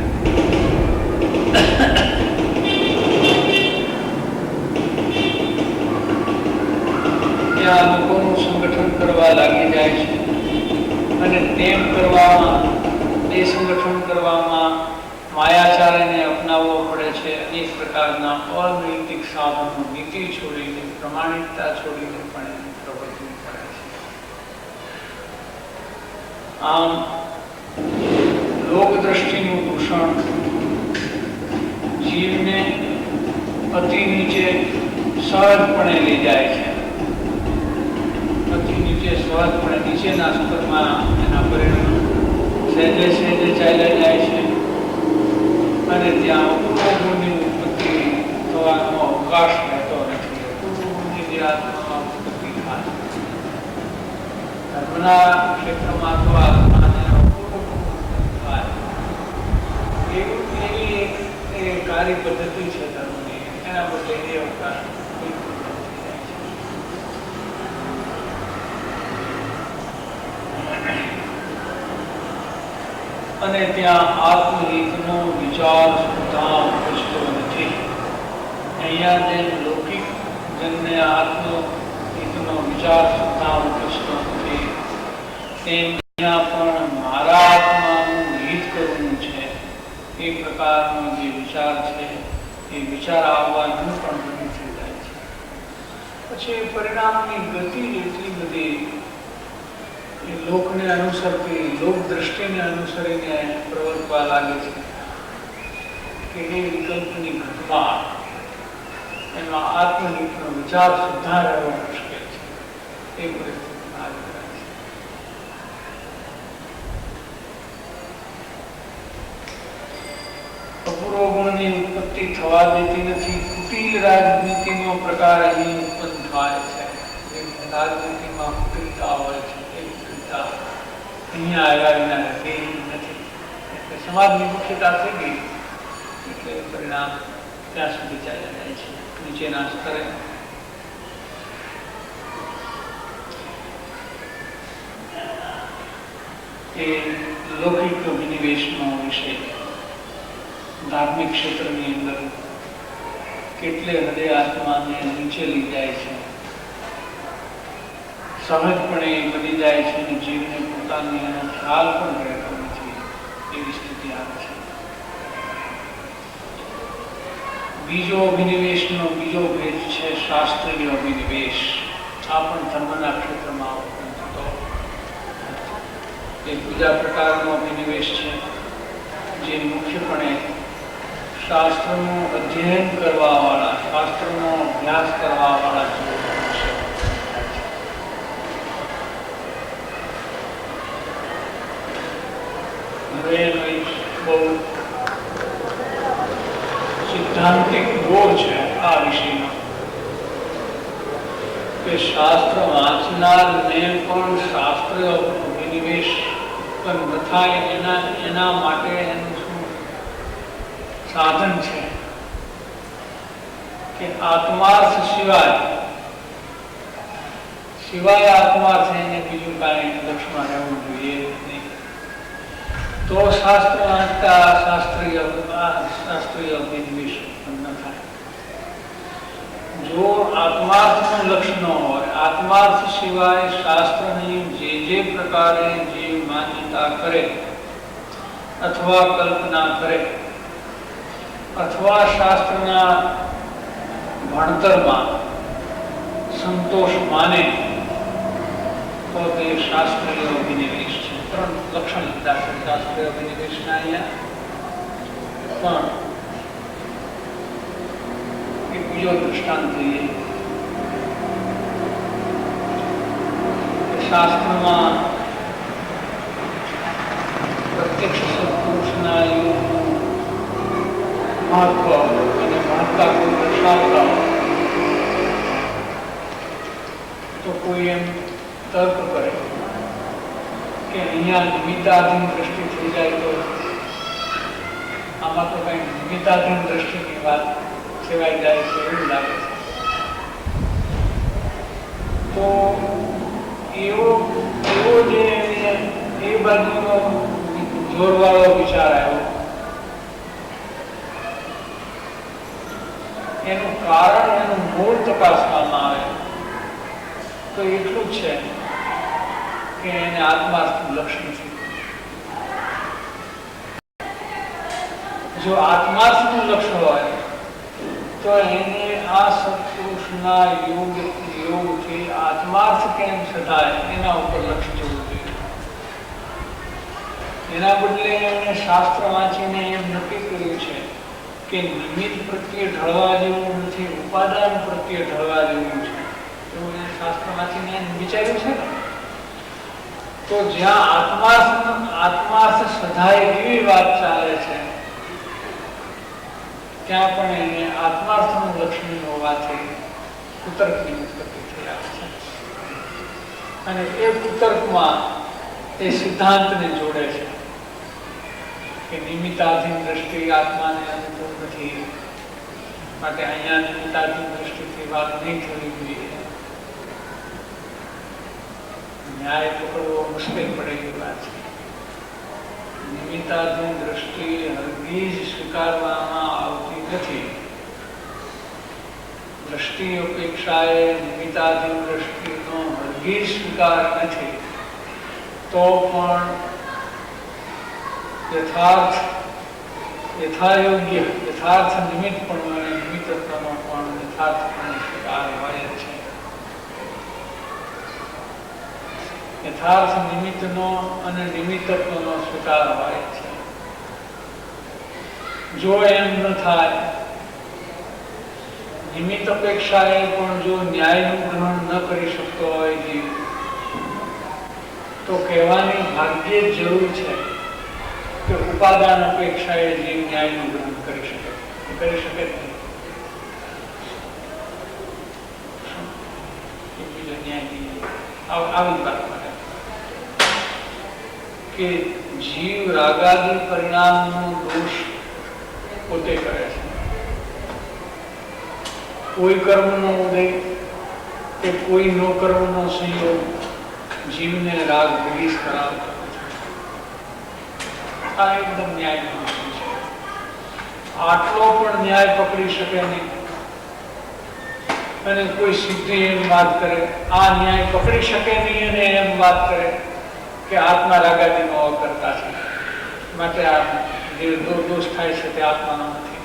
S1: ત્યાં લોકોનું સંગઠન કરવા લાગી જાય છે અને તેમ કરવામાં, એ સંગઠન કરવામાં માયાચારને અપનાવવો પડે છે. અનેક પ્રકારના અનૈતિક સાધનો, નીતિ છોડીને, પ્રમાણિકતા છોડીને પણ એની પ્રવૃત્તિ કરે છે. આમ લોકદ્રષ્ટિનું દૂષણ જીવને અતિ નીચે સહજપણે લઈ જાય છે. અતિ નીચે સહજપણે નીચેના સ્તરમાં એના પરિણામ સહેજે સહેજે ચાલ્યા જાય છે અને ત્યાં અપૂર્વની ઉત્પત્તિ થવાનો અવકાશ રહેતો નથી. અપૂર્વની જે આત્મામાં ઉત્પત્તિ થાય, ધર્મના ક્ષેત્રમાં તો આત્માને અપૂર્વ થાય એવી એક કાર્ય પદ્ધતિ છે ધર્મની. એના બદલે એ અવકાશ બિલકુલ નથી જાય છે. અને ત્યાં આત્મહિતનો વિચાર સુદ્ધા ઉપજતો નથી. અહીંયા જે લૌકિક જનને આત્મહિતનો વિચાર સુદ્ધા ઉપજતો નથી, તેમ અહીંયા પણ મારા આત્માનું હિત કરવું છે એ પ્રકારનો જે વિચાર છે એ વિચાર આવવાનું પણ બંધ થઈ જાય છે. પછી પરિણામની ગતિ એટલી બધી એ લોકને અનુસરતી, લોક દ્રષ્ટિને અનુસરીને પ્રવર્તવા લાગે છે કે એ વિકલ્પની ઘટમાં એમાં આત્મહિતનો વિચાર સુદ્ધા રહેવો મુશ્કેલ છે. એ પરિસ્થિતિમાં આવી રહ્યા છે. અપૂર્વ ગુણની ઉત્પત્તિ થવા દેતી નથી. કુટિલ રાજનીતિનો પ્રકાર અહીં ઉત્પન્ન થાય છે. રાજનીતિમાં કુટિલતા હોય છે, અહીંયા આવ્યા વિના રહેતી નથી. એટલે સમાજની મુખ્યતા થઈ ગઈ એટલે પરિણામ ત્યાં સુધી ચાલ્યા જાય છે નીચેના સ્તરે. એ લૌકિક વિનિવેશનો વિષય ધાર્મિક ક્ષેત્રની અંદર
S4: કેટલે હદે આત્માને નીચે લઈ જાય છે, સહજપણે બની જાય છે અને જીવને પોતાની એનો ખ્યાલ પણ રહેતો નથી, એવી સ્થિતિ આવે છે. બીજો અભિનિવેશનો બીજો ભેદ છે શાસ્ત્રીય અભિનિવેશ. આ પણ ધર્મના ક્ષેત્રમાં ઉત્પન્ન થતો એક બીજા પ્રકારનો અભિનિવેશ છે, જે મુખ્યપણે શાસ્ત્રનું અધ્યયન કરવાવાળા, શાસ્ત્રનો અભ્યાસ કરવાવાળા જીવો છે. હવે એનો એક બહુ સિદ્ધાંતિક બોર છે આ વિષયનો, કે શાસ્ત્ર વાંચનારને પણ શાસ્ત્ર અભિનિવેશ ઉત્પન્ન ન થાય એના માટે એનું શું સાધન છે કે આત્માર્થ સિવાય આત્માર્થ એને બીજું કાંઈ લક્ષમાં રહેવું જોઈએ નહીં. તો શાસ્ત્ર વાંચતા શાસ્ત્રીય અભિનિવેશ ઉત્પન્ન ન થાય. જો આત્માર્થનું લક્ષ ન હોય, આત્માર્થ સિવાય શાસ્ત્રની જે પ્રકારે જે માન્યતા કરે અથવા કલ્પના કરે અથવા શાસ્ત્રના ભણતરમાં સંતોષ માને, તો તે શાસ્ત્રીય અભિનિવેશ છે. ત્રણ લક્ષણ લીધા છે શાસ્ત્રીય અભિનિવેશના અહીંયા. પણ એક બીજો દૃષ્ટાંત લઈએ. શાસ્ત્રમાં પ્રત્યક્ષ સત્પુરુષના યોગનું મહત્વ અને મહત્તા કોઈ દર્શાવતા હોય તો કોઈ એમ તર્ક કરે કે અહીંયા નિમિત્તાધીન દ્રષ્ટિ થઈ જાય તો આમાં તો કઈ નિમિત્તાધીન દ્રષ્ટિની વાત સેવાઈ જાય છે એવું લાગે છે. તો એવો જે એ બાજુનો જોરવાળો વિચાર આવ્યો, એનું કારણ, એનું મૂળ તપાસવામાં આવે તો એટલું જ છે કે એને આત્માર્થનું લક્ષ નથી. જો આત્માર્થનું લક્ષ હોય તો એને આ સત્પુરુષના યોગથી આત્માર્થ કેમ સદાય એના ઉપર લક્ષ જવું જોઈએ. એના બદલે એમણે શાસ્ત્ર વાંચીને એમ નક્કી કર્યું છે કે નિમિત્ત પ્રત્યે ઢળવા જેવું નથી, ઉપાદાન પ્રત્યે ઢળવા જેવું છે, એવું એ શાસ્ત્ર વાંચીને એમ વિચાર્યું છે ને. તો જ્યાં આત્માર્થ સદાય એવી વાત ચાલે છે, ત્યાં પણ એને આત્માર્થનું લક્ષણ હોવાથી કુતર્કની ઉત્પત્તિ થઈ આવે છે. અને એ કુતર્કમાં એ સિદ્ધાંતને જોડે છે કે નિમિત્તાધીન દ્રષ્ટિ આત્માને અનુકૂળ નથી, માટે અહીંયા નિમિત્તાધીન દ્રષ્ટિથી વાત નહીં થવી જોઈએ. ન્યાય પકડવો મુશ્કેલ પડે એવી વાત છે. નિમિત્તાધીન દ્રષ્ટિ હરગીજ સ્વીકારવામાં આવતી નથી. દ્રષ્ટિ અપેક્ષાએ નિમિત્તાધીન દ્રષ્ટિનો હરગીજ સ્વીકાર નથી, તો પણ યથાર્થ નિમિત્તપણો અને નિમિત્તત્વનો પણ યથાર્થપણે સ્વીકાર હોય છે. યથાર્થ નિમિત્તનો અને નિમિત્તત્વનો સ્વીકાર હોય છે. જો એમ ન થાય, નિમિત્ત અપેક્ષાએ પણ જો ન્યાયનું ગ્રહણ ન કરી શકતો હોય જીવ, તો કહેવાની ભાગ્યે જ જરૂર છે કે ઉપાદાન અપેક્ષાએ જીવ ન્યાયનું ગ્રહણ કરી શકે જ નહીં. બીજો ન્યાય આવી વાત કરે કે જીવ રાગાદી પરિણામનો દોષ પોતે કરે છે. કોઈ કર્મનો ઉદય કે કોઈ નો કર્મનો સંયોગ જીવને રાગ દ્વેષ કરાવતો છે. આ એકદમ ન્યાય છે. આટલો પણ ન્યાય પકડી શકે નહીં અને કોઈ સીધી એમ વાત કરે, આ ન્યાય પકડી શકે નહીં અને એમ વાત કરે કે આત્મા રાગાદીનો અકર્તા છે, માટે આ જે દોષ થાય છે તે આત્માનો નથી.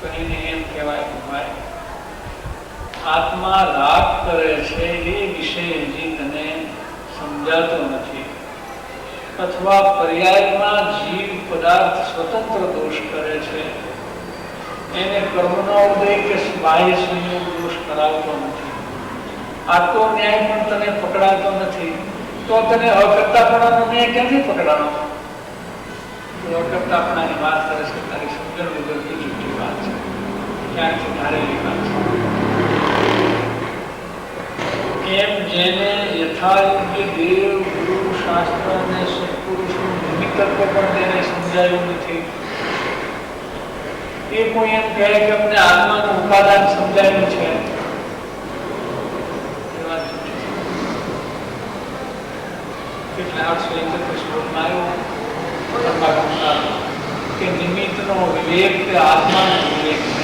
S4: તો એને એમ કહેવાય કે ભાઈ આત્મા રાગ કરે છે એ વિષય હજી તને સમજાતો નથી, અથવા પર્યાયમાં જીવ પદાર્થ સ્વતંત્ર દોષ કરે છે, એને કર્મનો ઉદય કે બાહ્ય સંયોગ દોષ કરાવતો નથી. આત્મો ન્યાય પણ તને પકડાતો નથી, તો તને અકર્તાપણાનો ન્યાય ક્યાંથી પકડાનો? અકર્તાપણાની વાત કરે છે તારી સમજણ વગરની જુઠ્ઠી વાત છે, ક્યાંથી ધારેલી વાત છે. એમ જેને યથાયોગ્ય દેવ ગુરુ શાસ્ત્ર અને સત્પુરુષનું નિમિત્તત્વ પણ તેને સમજાયું નથી. એ કોઈ એમ કહે કે અમને આત્માનું ઉપાદાન સમજાયું છે, એટલે 831 શ્લોકમાં આવ્યું કે નિમિત્તનો વિવેક તે આત્માનો વિવેક છે.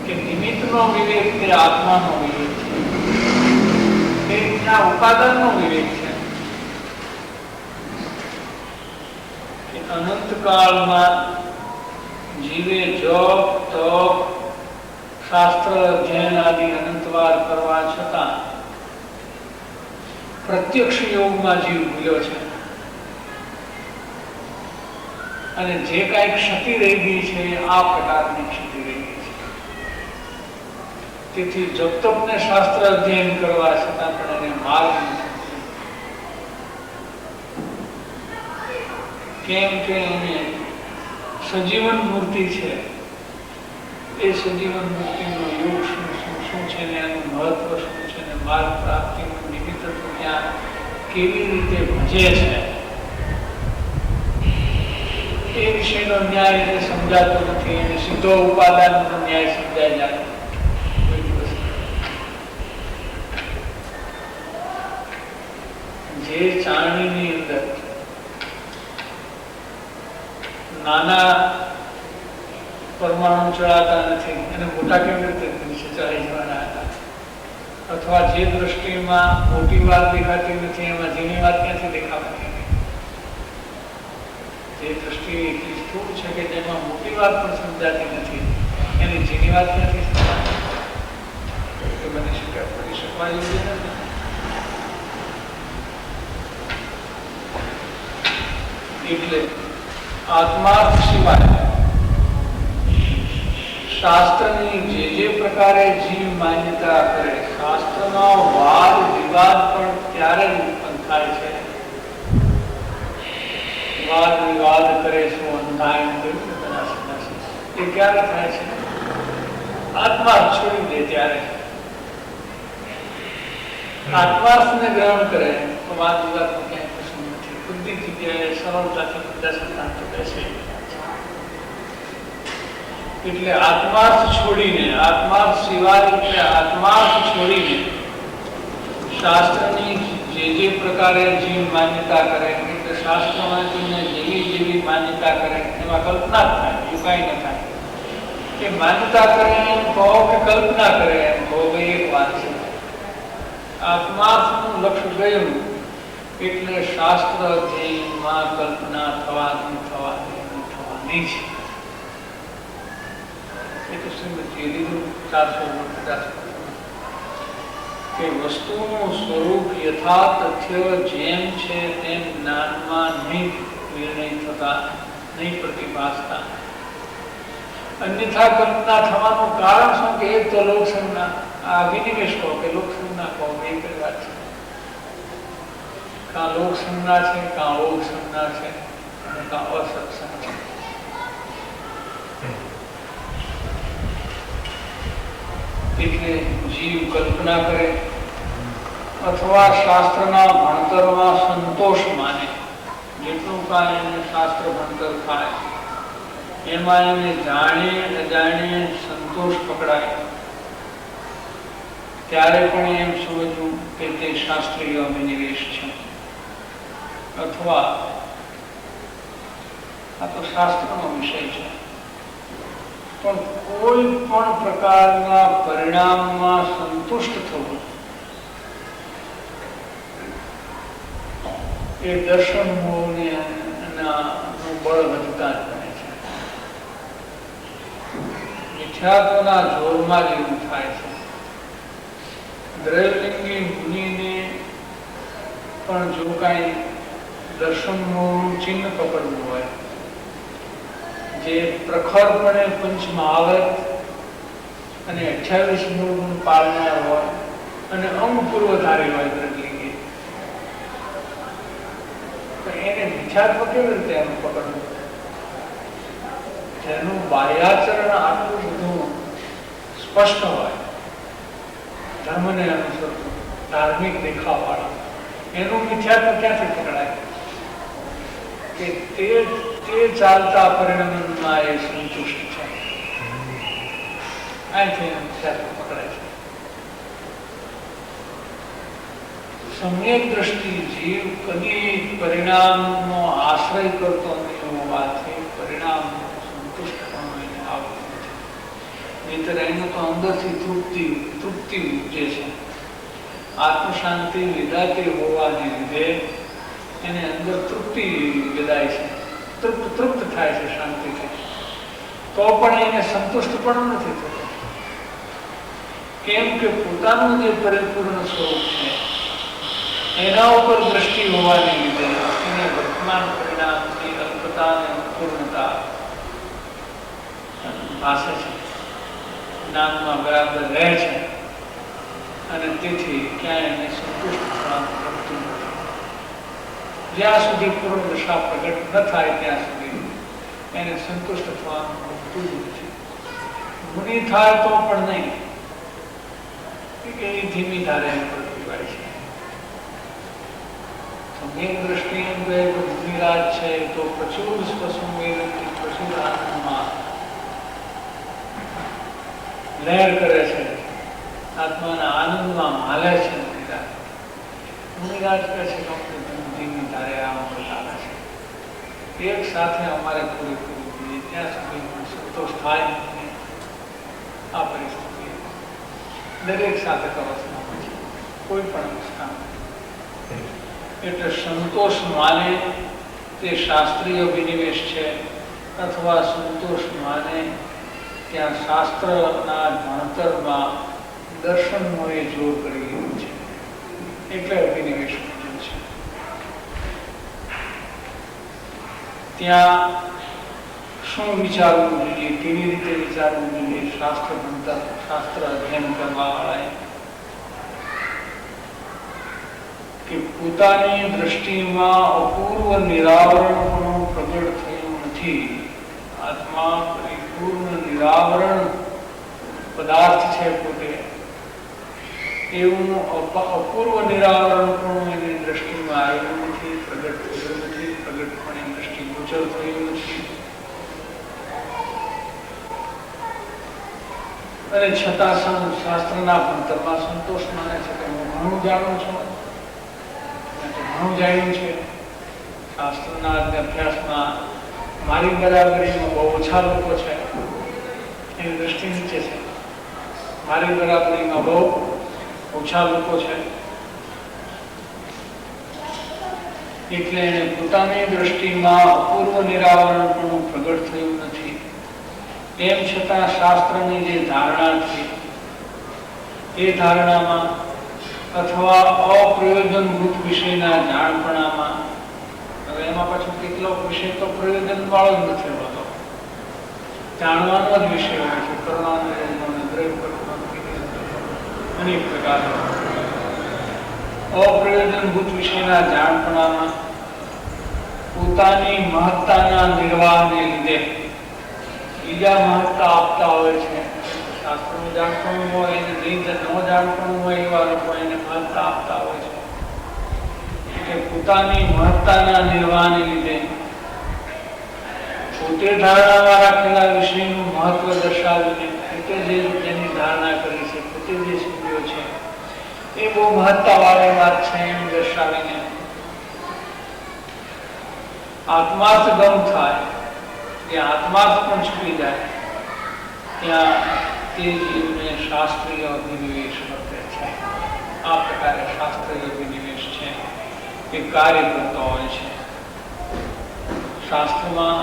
S4: કે નિમિત્તનો વિવેક તે આત્માનો વિવેક છે, એ ઉપાદાનનો વિવેક છે. કે અનંતકાળમાં જીવે જપ તપ શાસ્ત્ર અધ્યયન આદિ અનંતવાર કરવા છતાં પ્રત્યક્ષ યોગમાં જીવ ભૂલ્યો છે, અને જે કાંઈ ક્ષતિ રહી ગઈ છે આ પ્રકારની ક્ષતિ રહી ગઈ છે. તેથી જપ તપને શાસ્ત્ર અધ્યયન કરવા છતાં પણ એને માર્ગ નથી. કેમ કે એને સજીવન મૂર્તિ છે, એ સજીવન મૂર્તિનો યોગ શું છે ને એનું મહત્વ શું છે ને માર્ગ પ્રાપ્તિનું નિમિત્ત ત્યાં કેવી રીતે ભજે છે એ વિષયનો ન્યાય એને સમજાતો નથી. એને સીધો ઉપાદાનનો ન્યાય સમજાય જાય. જે ચાળણીની અંદર નાના પરમાણુ ચડાતા નથી, એને મોટા કેવી રીતે નીચે ચડાઈ જવાના હતા, અથવા જે દ્રષ્ટિમાં મોટી વાત દેખાતી નથી એમાં ઝીણી વાત ક્યાંથી દેખાવાની? જે દ્રષ્ટિ એટલી સ્થૂળ છે કે જેમાં મોટી વાત પણ સમજાતી નથી, એની ઝીણી વાત ક્યાંથી સમજાતી? બની શકે પડી શકવા યોગ્ય નથી. એટલે આત્માર્થ સિવાય શાસ્ત્રની જે પ્રકારે જીવ માન્યતા કરે, શાસ્ત્રનો વાદ વિવાદ પણ ત્યારે જ ઉત્પન્ન થાય છે. વાદ વિવાદ કરે શું અંધાય એ ક્યારે થાય છે? આત્માર્થ છોડી દે ત્યારે. આત્માર્થને ગ્રહણ કરે તો વાદ વિવાદ ક્યાંય કશું નથી. બુદ્ધિ જગ્યાએ સરળતાથી બધા સિદ્ધાંતો બેસે. એટલે આત્માર્થ છોડીને, આત્માર્થ સિવાય એટલે આત્માર્થ છોડીને શાસ્ત્રની જે પ્રકારે જીવ માન્યતા કરે, એટલે શાસ્ત્રમાં જેવી માન્યતા કરે એમાં કલ્પના જ થાય, એવું કાંઈ ન થાય. કે માન્યતા કરે એમ કહો કે કલ્પના કરે એમ કહો, ભાઈ એક વાત છે. આત્માર્થનું લક્ષ્ય ગયું એટલે શાસ્ત્ર અધ્યયનમાં કલ્પના થવાની છે. એ તો શ્રીમતી 450 કે વસ્તુનું સ્વરૂપ યથા તથ્ય જેમ છે તેમ જ્ઞાનમાં નહીં નિર્ણય થતા, નહીં પ્રતિભાસતા. અન્યથા કલ્પના થવાનું કારણ શું? કે એક તો લોકસંજ્ઞા, આ અભિનિવેશ કહો કે લોકસંજ્ઞા કહો, બે જ વાત છે. કાં લોકસંજ્ઞા છે, કાં ઓગસંજ્ઞા છે, અને કાં અસત્સંગ છે. એટલે જીવ કલ્પના કરે અથવા શાસ્ત્રના ભણતરમાં સંતોષ માને. જેટલું કાંઈ એને શાસ્ત્ર ભણતર થાય એમાં એને જાણે અજાણે સંતોષ પકડાય, ત્યારે પણ એમ સમજવું કે તે શાસ્ત્રીય અભિનિવેશ છે. અથવા આ તો શાસ્ત્રનો વિષય છે, પણ કોઈ પણ પ્રકારના પરિણામમાં સંતુષ્ટ થવું એ દર્શન નું બળ વધતા જ બને છે. મિથ્યાત્વના જોરમાં જ એવું થાય છે. દ્રૈવલિંગી મુનિને પણ જો કાંઈ દર્શનનું ચિહ્ન પકડવું હોય, જે પ્રખરપણે પંચમહાવત અને 28 મૂળ ગુણ પાળનાર હોય અને અંગ પૂર્વધારી હોય દ્રગલિંગી, તો એને મિથ્યાત્વ કેવી રીતે એનું પકડવું? જેનું બાહ્યાચરણ આટલું બધું સ્પષ્ટ હોય, ધર્મને અનુસરતું, ધાર્મિક દેખાવવાળા, એનું મિથ્યાત્વ ક્યાંથી પકડાય? કે તે ચાલતા પરિણામમાં એ સંતુષ્ટ છે, અહીંથી મિથ્યાત્વ પકડાય છે. સમ્યક દ્રષ્ટિ જીવ કદી પરિણામનો આશ્રય કરતો નહીં હોવાથી પરિણામ સંતુષ્ટ પણ એને આવતું નથી. નહીંતર એનું તો અંદરથી તૃપ્તિ ઉપજે છે. આત્મશાંતિ વિદાતી હોવાને લીધે એને અંદર તૃપ્તિ વિદાય છે, તૃપ્ત થાય છે શાંતિથી. તો પણ એને સંતુષ્ટ પણ નથી થતો. કેમ કે પોતાનું જે પરિપૂર્ણ સ્વરૂપ છે એના ઉપર દ્રષ્ટિ હોવાને લીધે એને વર્તમાન પરિણામની અલ્પતા અને પૂર્ણતા ભાષે છે, જ્ઞાનમાં બરાબર રહે છે, અને તેથી ક્યાંય એને સંતુષ્ટ થવાનું ગમતું નથી. જ્યાં સુધી પૂર્ણ દશા પ્રગટ ન થાય ત્યાં સુધી એને સંતુષ્ટ થવાનું ગમતું જ નથી. મુનિ થાય તો પણ નહીં, કે એ ધીમી ધારે પડતી હોય છે. સમ્યક દ્રષ્ટિ મુનિરાજ છે તો પ્રચુર સ્વસંવેદનથી પ્રચુર આત્મામાં લહેર કરે છે, આત્માના આનંદમાં હાલે છે. મુનિરાજ કહે છે કે ધીમી ધારે આમ ચાલે છે, એક સાથે અમારે પૂરેપૂરું જોઈએ, ત્યાં સુધી સંતોષ થાય નહીં. આ પરિસ્થિતિ દરેક સાથે અવસ્થામાં છે, કોઈ પણ અવસ્થામાં. એટલે સંતોષ માને તે શાસ્ત્રીય વિનિવેશ છે, અથવા સંતોષ માને ત્યાં શાસ્ત્રના ભણતરમાં દર્શનનો એ જોર કરી રહ્યું છે, એટલે અભિનિવેશ મૂક્યું છે. ત્યાં શું વિચારવું જોઈએ, કેવી રીતે વિચારવું જોઈએ, શાસ્ત્ર ભણતર, શાસ્ત્ર અધ્યયન કરવા વાળાએ કે પોતાની દ્રષ્ટિમાં અપૂર્વ નિરાવરણ પ્રગટ થયું નથી. આત્મા પરિપૂર્ણ નિરાવરણ પદાર્થ છે પોતે, એવું અપૂર્વ નિરાવરણ પણ એની દ્રષ્ટિમાં આવ્યું નથી, પ્રગટ થયું નથી, પ્રગટપણે દ્રષ્ટિગોચર થયું નથી. અને છતાં શાસ્ત્રના ભણતરમાં સંતોષ માને છે કે હું ઘણું જાણું છું, ઘણું જાણ્યું છે. શાસ્ત્રના અભ્યાસમાં મારી બરાબરીમાં બહુ ઓછા લોકો છે, એની દ્રષ્ટિ નીચે છે. મારી બરાબરીમાં બહુ ઓછા લોકો છે, એટલે એને પોતાની દ્રષ્ટિમાં અપૂર્વ નિરાવરણ પણ પ્રગટ થયું નથી. તેમ છતાં શાસ્ત્રની જે ધારણા છે એ ધારણામાં અથવા અપ્રયોજનભૂત વિષયના જાણપણામાં, હવે એમાં પાછું કેટલોક વિષય તો પ્રયોજન વાળો જ નથી હોતો, જાણવાનો જ વિષય હોય છે. અનેક પ્રકારના અપ્રયોજનભૂત વિષયના જાણપણામાં પોતાની મહત્તાના નિર્વાહને લીધે બીજા મહત્તા આપતા હોય છે. શાસ્ત્રનું જાણપણું હોય એને નહીં, ન જાણપણું હોય એવા લોકો એને મહત્તા આપતા હોય છે. એટલે પોતાની મહત્તાના નિર્વાહને લીધે પોતે ધારણામાં રાખેલા વિષયનું મહત્વ દર્શાવીને પોતે જેની ધારણા કરી છે, પોતે જે સમજ્યો છે એ બહુ મહત્તા વાળી વાત છે એમ દર્શાવીને આત્માર્થ ગમ થાય, ત્યાં આત્માર્થ પણ છૂટી જાય, ત્યાં તે જીવને શાસ્ત્રીય અભિનિવેશ વર્તે છે. આ પ્રકારે શાસ્ત્રીય અભિનિવેશ છે એ કાર્ય કરતો હોય છે. શાસ્ત્રમાં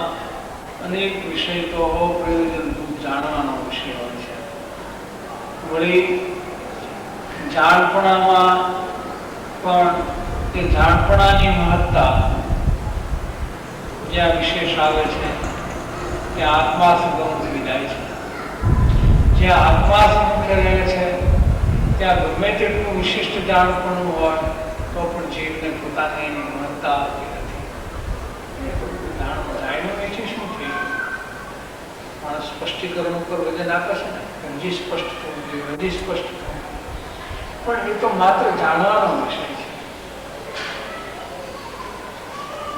S4: અનેક વિષય તો અપ્રયોજનભૂત જાણવાનો વિષય હોય છે. વળી જાણપણામાં પણ તે જાણપણાની મહત્તા જ્યાં વિશેષ આવે છે ત્યાં આત્માસંગમ થઈ જાય છે. જ્યાં આત્માસંગ રહે છે ત્યાં ગમે તેટલું વિશિષ્ટ જાણપણું હોય તો પણ જીવને પોતાની એની મહત્તા આવતી નથી. જાણ્યું એથી શું થઈ ગયું? માણસ સ્પષ્ટીકરણ ઉપર વજન આપે છે ને, હજી સ્પષ્ટ થવું જોઈએ, હજી સ્પષ્ટ થવું, પણ એ તો માત્ર જાણવાનો વિષય છે.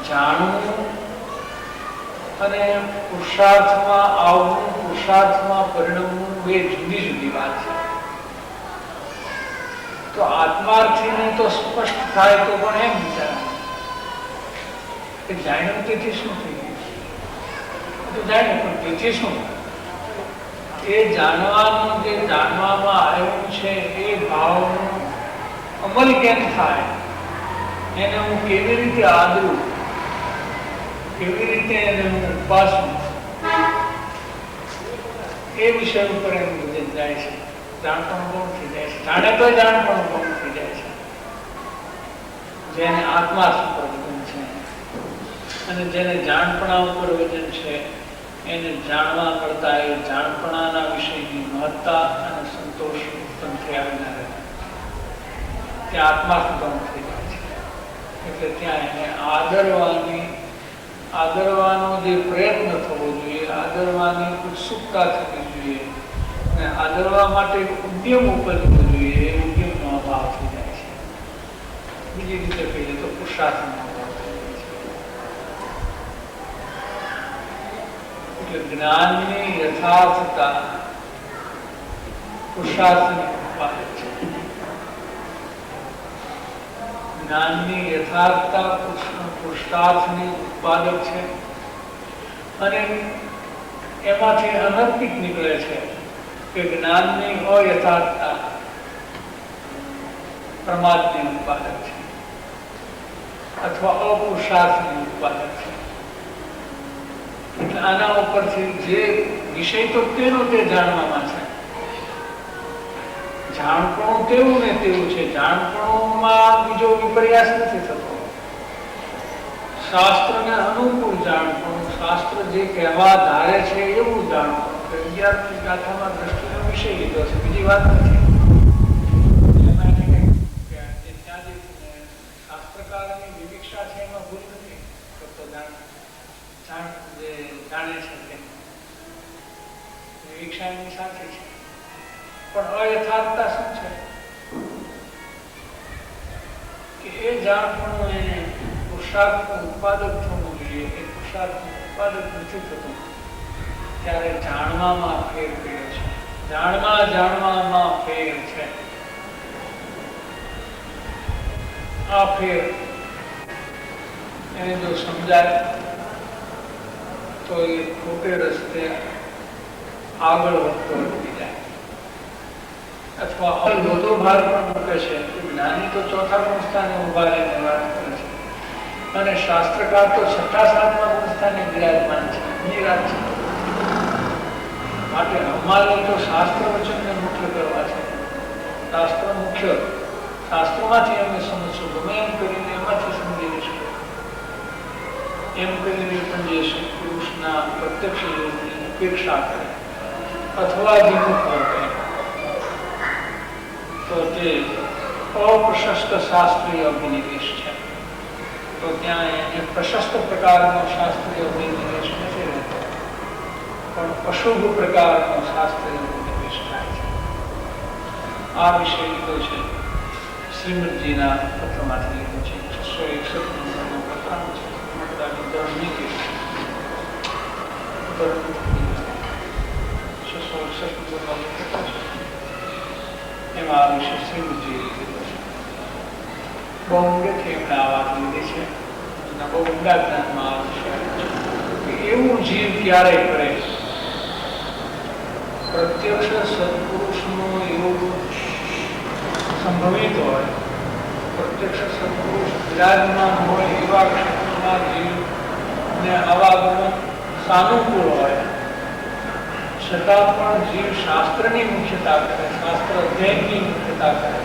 S4: જાણવું અને પુરુષાર્થમાં આવવું, પુરુષાર્થમાં પરિણમવું બે જુદી જુદી વાત છે. તો આત્માર્થીને તો સ્પષ્ટ થાય તો પણ એમ વિચારવાનું કે જાણ્યું તેથી શું થઈ ગયું? તો જાણ્યું પણ તેથી શું? એ જાણવાનું જે જાણવામાં આવ્યું છે એ ભાવનો અમલ કેમ થાય, એને હું કેવી રીતે આદરું, કેવી રીતે એને હું ઉપાસું, એ વિષય ઉપર એનું વજન જાય છે. જાણપણું કોણ થઈ જાય છે? જાણે તો જાણપણું કોણ થઈ જાય છે? જેને આત્મા ઉપર વજન છે અને જેને જાણપણા ઉપર વજન છે એને જાણવા કરતા એ જાણપણાના વિષયની મહત્તા અને સંતોષ ઉત્પન્ન થયા વિના રહે. ત્યાં આત્માર્થગમ થઈ જાય છે. એટલે ત્યાં એને આદરવાનો જે પ્રયત્ન થવો જોઈએ, આદરવાની ઉત્સુકતા થવી જોઈએ અને આદરવા માટે ઉદ્યમ ઉપજવો જોઈએ, એ ઉદ્યમનો અભાવ થઈ જાય છે. બીજી રીતે કહીએ તો પુરુષાર્થનો અભાવ થઈ જાય છે. એટલે જ્ઞાનની યથાર્થતા પુરુષાર્થની ઉપાદક છે. જ્ઞાનની યથાર્થતા પુરુષાર્થની ઉત્પાદક છે અને એમાંથી અનર્પિક નીકળે છે કે જ્ઞાનની અયથાર્થતા પ્રમાદની ઉત્પાદક છે અથવા અપુરુષાર્થની ઉત્પાદક છે. એટલે આના ઉપરથી જે વિષય તો તેનો તે જાણવામાં છે, જાણપણું તેવું ને તેવું છે, જાણપણુંમાં બીજો વિપર્યાસ નથી થતો. શાસ્ત્રને અનુકૂળ જાણપણું, શાસ્ત્ર જે કહેવા ધારે છે એવું જાણપણું. 11મી ગાથામાં દ્રષ્ટિનો વિષય લીધો છે, બીજી વાત નથી. શાસ્ત્રકારની વિવિક્ષા છે એમાં ભૂલ નથી કરતો. જાણે છે તે વિવિક્ષા એની સાથે છે, પણ અયથાર્થતા શું છે કે એ જાણપણું એને પુરુષાર્થ ઉત્પાદક થવું જોઈએ, એ પુરુષાર્થ ઉત્પાદક નથી થતું. ત્યારે જાણવામાં ફેર પડ્યો છે, જાણવામાં ફેર છે. આ ફેર એને જો સમજાય તો એ ખોટે રસ્તે આગળ વધતો અટકી જાય. અથવા વધુ ભાર પણ મૂકે છે. જ્ઞાની તો ચોથા ગુણસ્થાને ઉભા રહીને વાત કરે છે અને શાસ્ત્રકાર તો 6ઠા-7મા ગુણસ્થાને બિરાજમાન છે, નિરાજ છે. માટે અમારે તો શાસ્ત્ર વચનને મુખ્ય કરવા છે. શાસ્ત્ર મુખ્ય, શાસ્ત્રોમાંથી અમે સમજશું, ગમે એમ કરીને એમાંથી સમજી લઈશું. એમ કરીને પણ જે પુરુષના પ્રત્યક્ષ યોગની ઉપેક્ષા કરે અથવા વિમુખ વર્તે તો તે અપ્રશસ્ત શાસ્ત્રીય અભિનિવેશ છે. તો ત્યાં એને પ્રશસ્ત પ્રકારનો શાસ્ત્રીય અભિનિવેશ નથી રહેતો, પણ અશુભ પ્રકારનો શાસ્ત્રીય અભિનિવેશ થાય છે. આ વિષય લીધો છે શ્રીમદજીના પત્રમાંથી લીધો છે. 661 પત્ર છે. એમાં આ વિશે શ્રીમદજીએ લીધો છે. બહુ ઊંડેથી એમણે આ વાત લીધી છે. એના બહુ ઊંડા જ્ઞાનમાં આ વિષય કે એવું જીવ ક્યારે કરે પ્રત્યક્ષ સત્પુરુષનો યોગ સંભવિત હોય, પ્રત્યક્ષ સત્પુરુષ વિરાજમાન હોય એવા ક્ષેત્રમાં જીવને આવાગમન સાનુકૂળ હોય છતાં પણ જીવ શાસ્ત્રની મુખ્યતા કરે, શાસ્ત્ર અધ્યયનની મુખ્યતા કરે,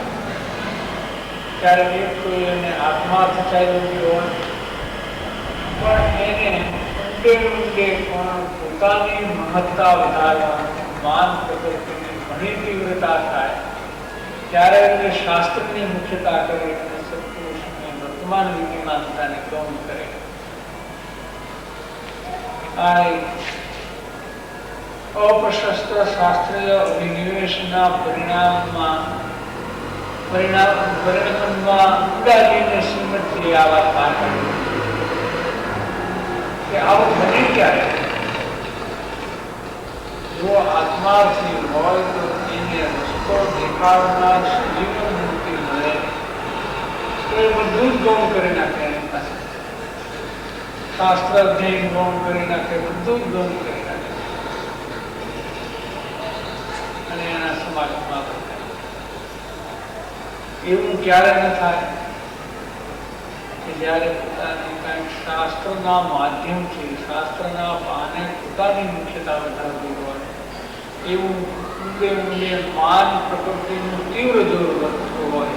S4: ત્યારે એક તો એને આત્માર્થ ચાલ્યો હોય પણ એને ઊંડે પણ પોતાની મહત્તા વધારવાનું માન પ્રકૃતિની ઘણી તીવ્રતા થાય ત્યારે એને શાસ્ત્રની મુખ્યતા કરે અને સત્પુરુષની વર્તમાન વિદ્યમાનતાને ગૌણ કરે. આ અપ્રશસ્ત શાસ્ત્રીય અભિનિવેશના પરિણામમાં ઉડાડીને શ્રીમતી આ વાત બહાર કાઢી કે આવું બને ક્યારે જો આત્માથી હોય તો એને રસ્તો દેખાડનાર સજીવન મૂર્તિ મળે તો એ બધું જ ગૌણ કરી નાખે એની પાસે, શાસ્ત્ર અધ્યયન ગૌણ કરી નાખે, બધું જ ગૌણ કરી નાખે અને એના સમાજમાં એવું ક્યારે ન થાય કે જ્યારે પોતાની કંઈક શાસ્ત્રના માધ્યમથી શાસ્ત્રના બહાને પોતાની મુખ્યતા વધારવી હોય એવું ઊંડે માન પ્રકૃતિનું તીવ્ર જોર વધતું હોય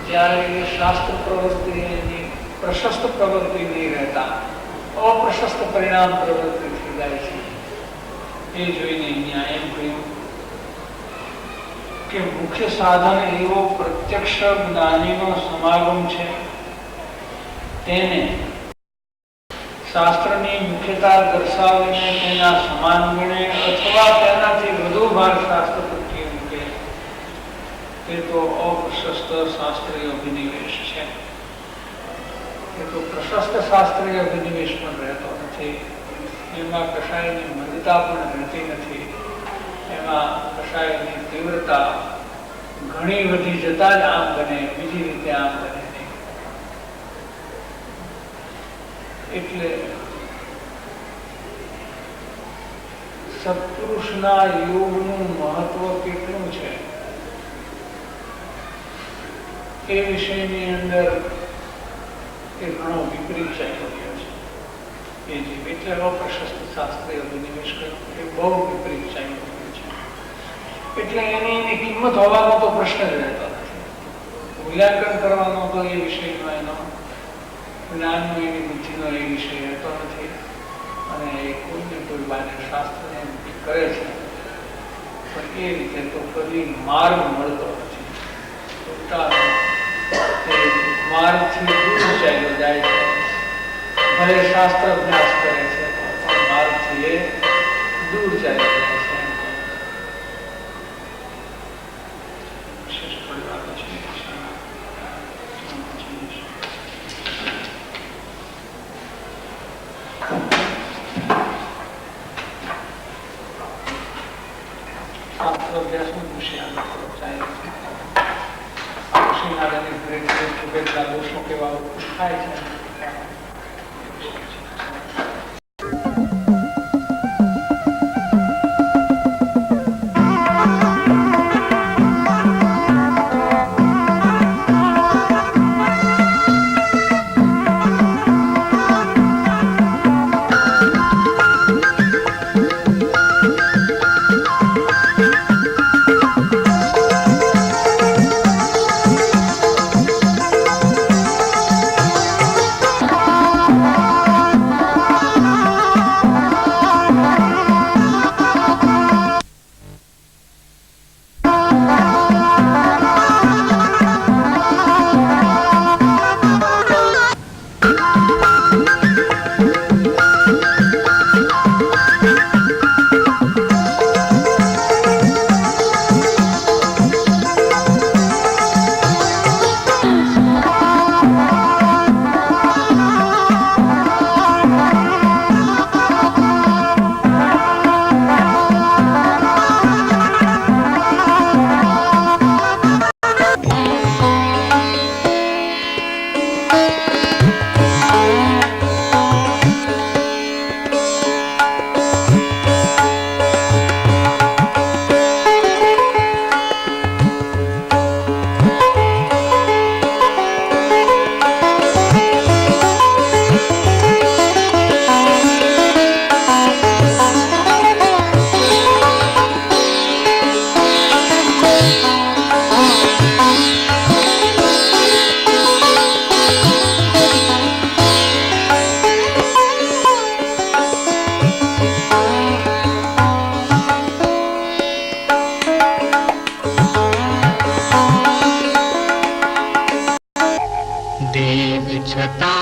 S4: ત્યારે એ શાસ્ત્ર પ્રવૃત્તિ એની પ્રશસ્ત પ્રવૃત્તિ નહીં રહેતા અપ્રશસ્ત પરિણામ પ્રવૃત્તિ થઈ જાય છે. એ જોઈને અહીંયા એમ કહ્યું કે મુખ્ય સાધન એવો પ્રત્યક્ષ જ્ઞાનીનો સમાગમ છે, તેને શાસ્ત્રની મુખ્યતા દર્શાવીને તેના સમાન ગણે અથવા તેનાથી વધુ ભાર શાસ્ત્ર પ્રત્યે મૂકે તે તો અપ્રશસ્ત શાસ્ત્રીય અભિનિવેશ છે. એ તો પ્રશસ્ત શાસ્ત્રીય અભિનિવેશ પણ રહેતો નથી, એમાં કશાયની મંદતા પણ રહેતી નથી, એમાં કશાયની તીવ્રતા ઘણી વધી જતા જ આમ બને, બીજી રીતે આમ બને નહીં. એટલે સત્પુરુષના યોગનું મહત્વ કેટલું છે એ વિષયની અંદર એ ઘણો વિપરીત ચાલ્યો ગયો છે. એ જે એટલે અપ્રશસ્ત શાસ્ત્રીય અભિનિવેશ કર્યો એ બહુ વિપરીત ચાલ્યો ગયો છે. એટલે એની કિંમત હોવાનો તો પ્રશ્ન જ રહેતો નથી, મૂલ્યાંકન કરવાનો તો એ વિષયનો એનો જ્ઞાનનો એની બુદ્ધિનો એ વિષય રહેતો નથી અને એ કોઈને કોઈ બાને શાસ્ત્રને કરે છે પણ એ રીતે તો કદી માર્ગ મળતો નથી, માર્ગથી દૂર ચાલ્યો જાય છે. ભલે શાસ્ત્ર અભ્યાસ કરે છે પણ માર્ગથી એ દૂર ચાલ્યો જાય છે. દોષો કેવા થાય છે.
S5: છતાં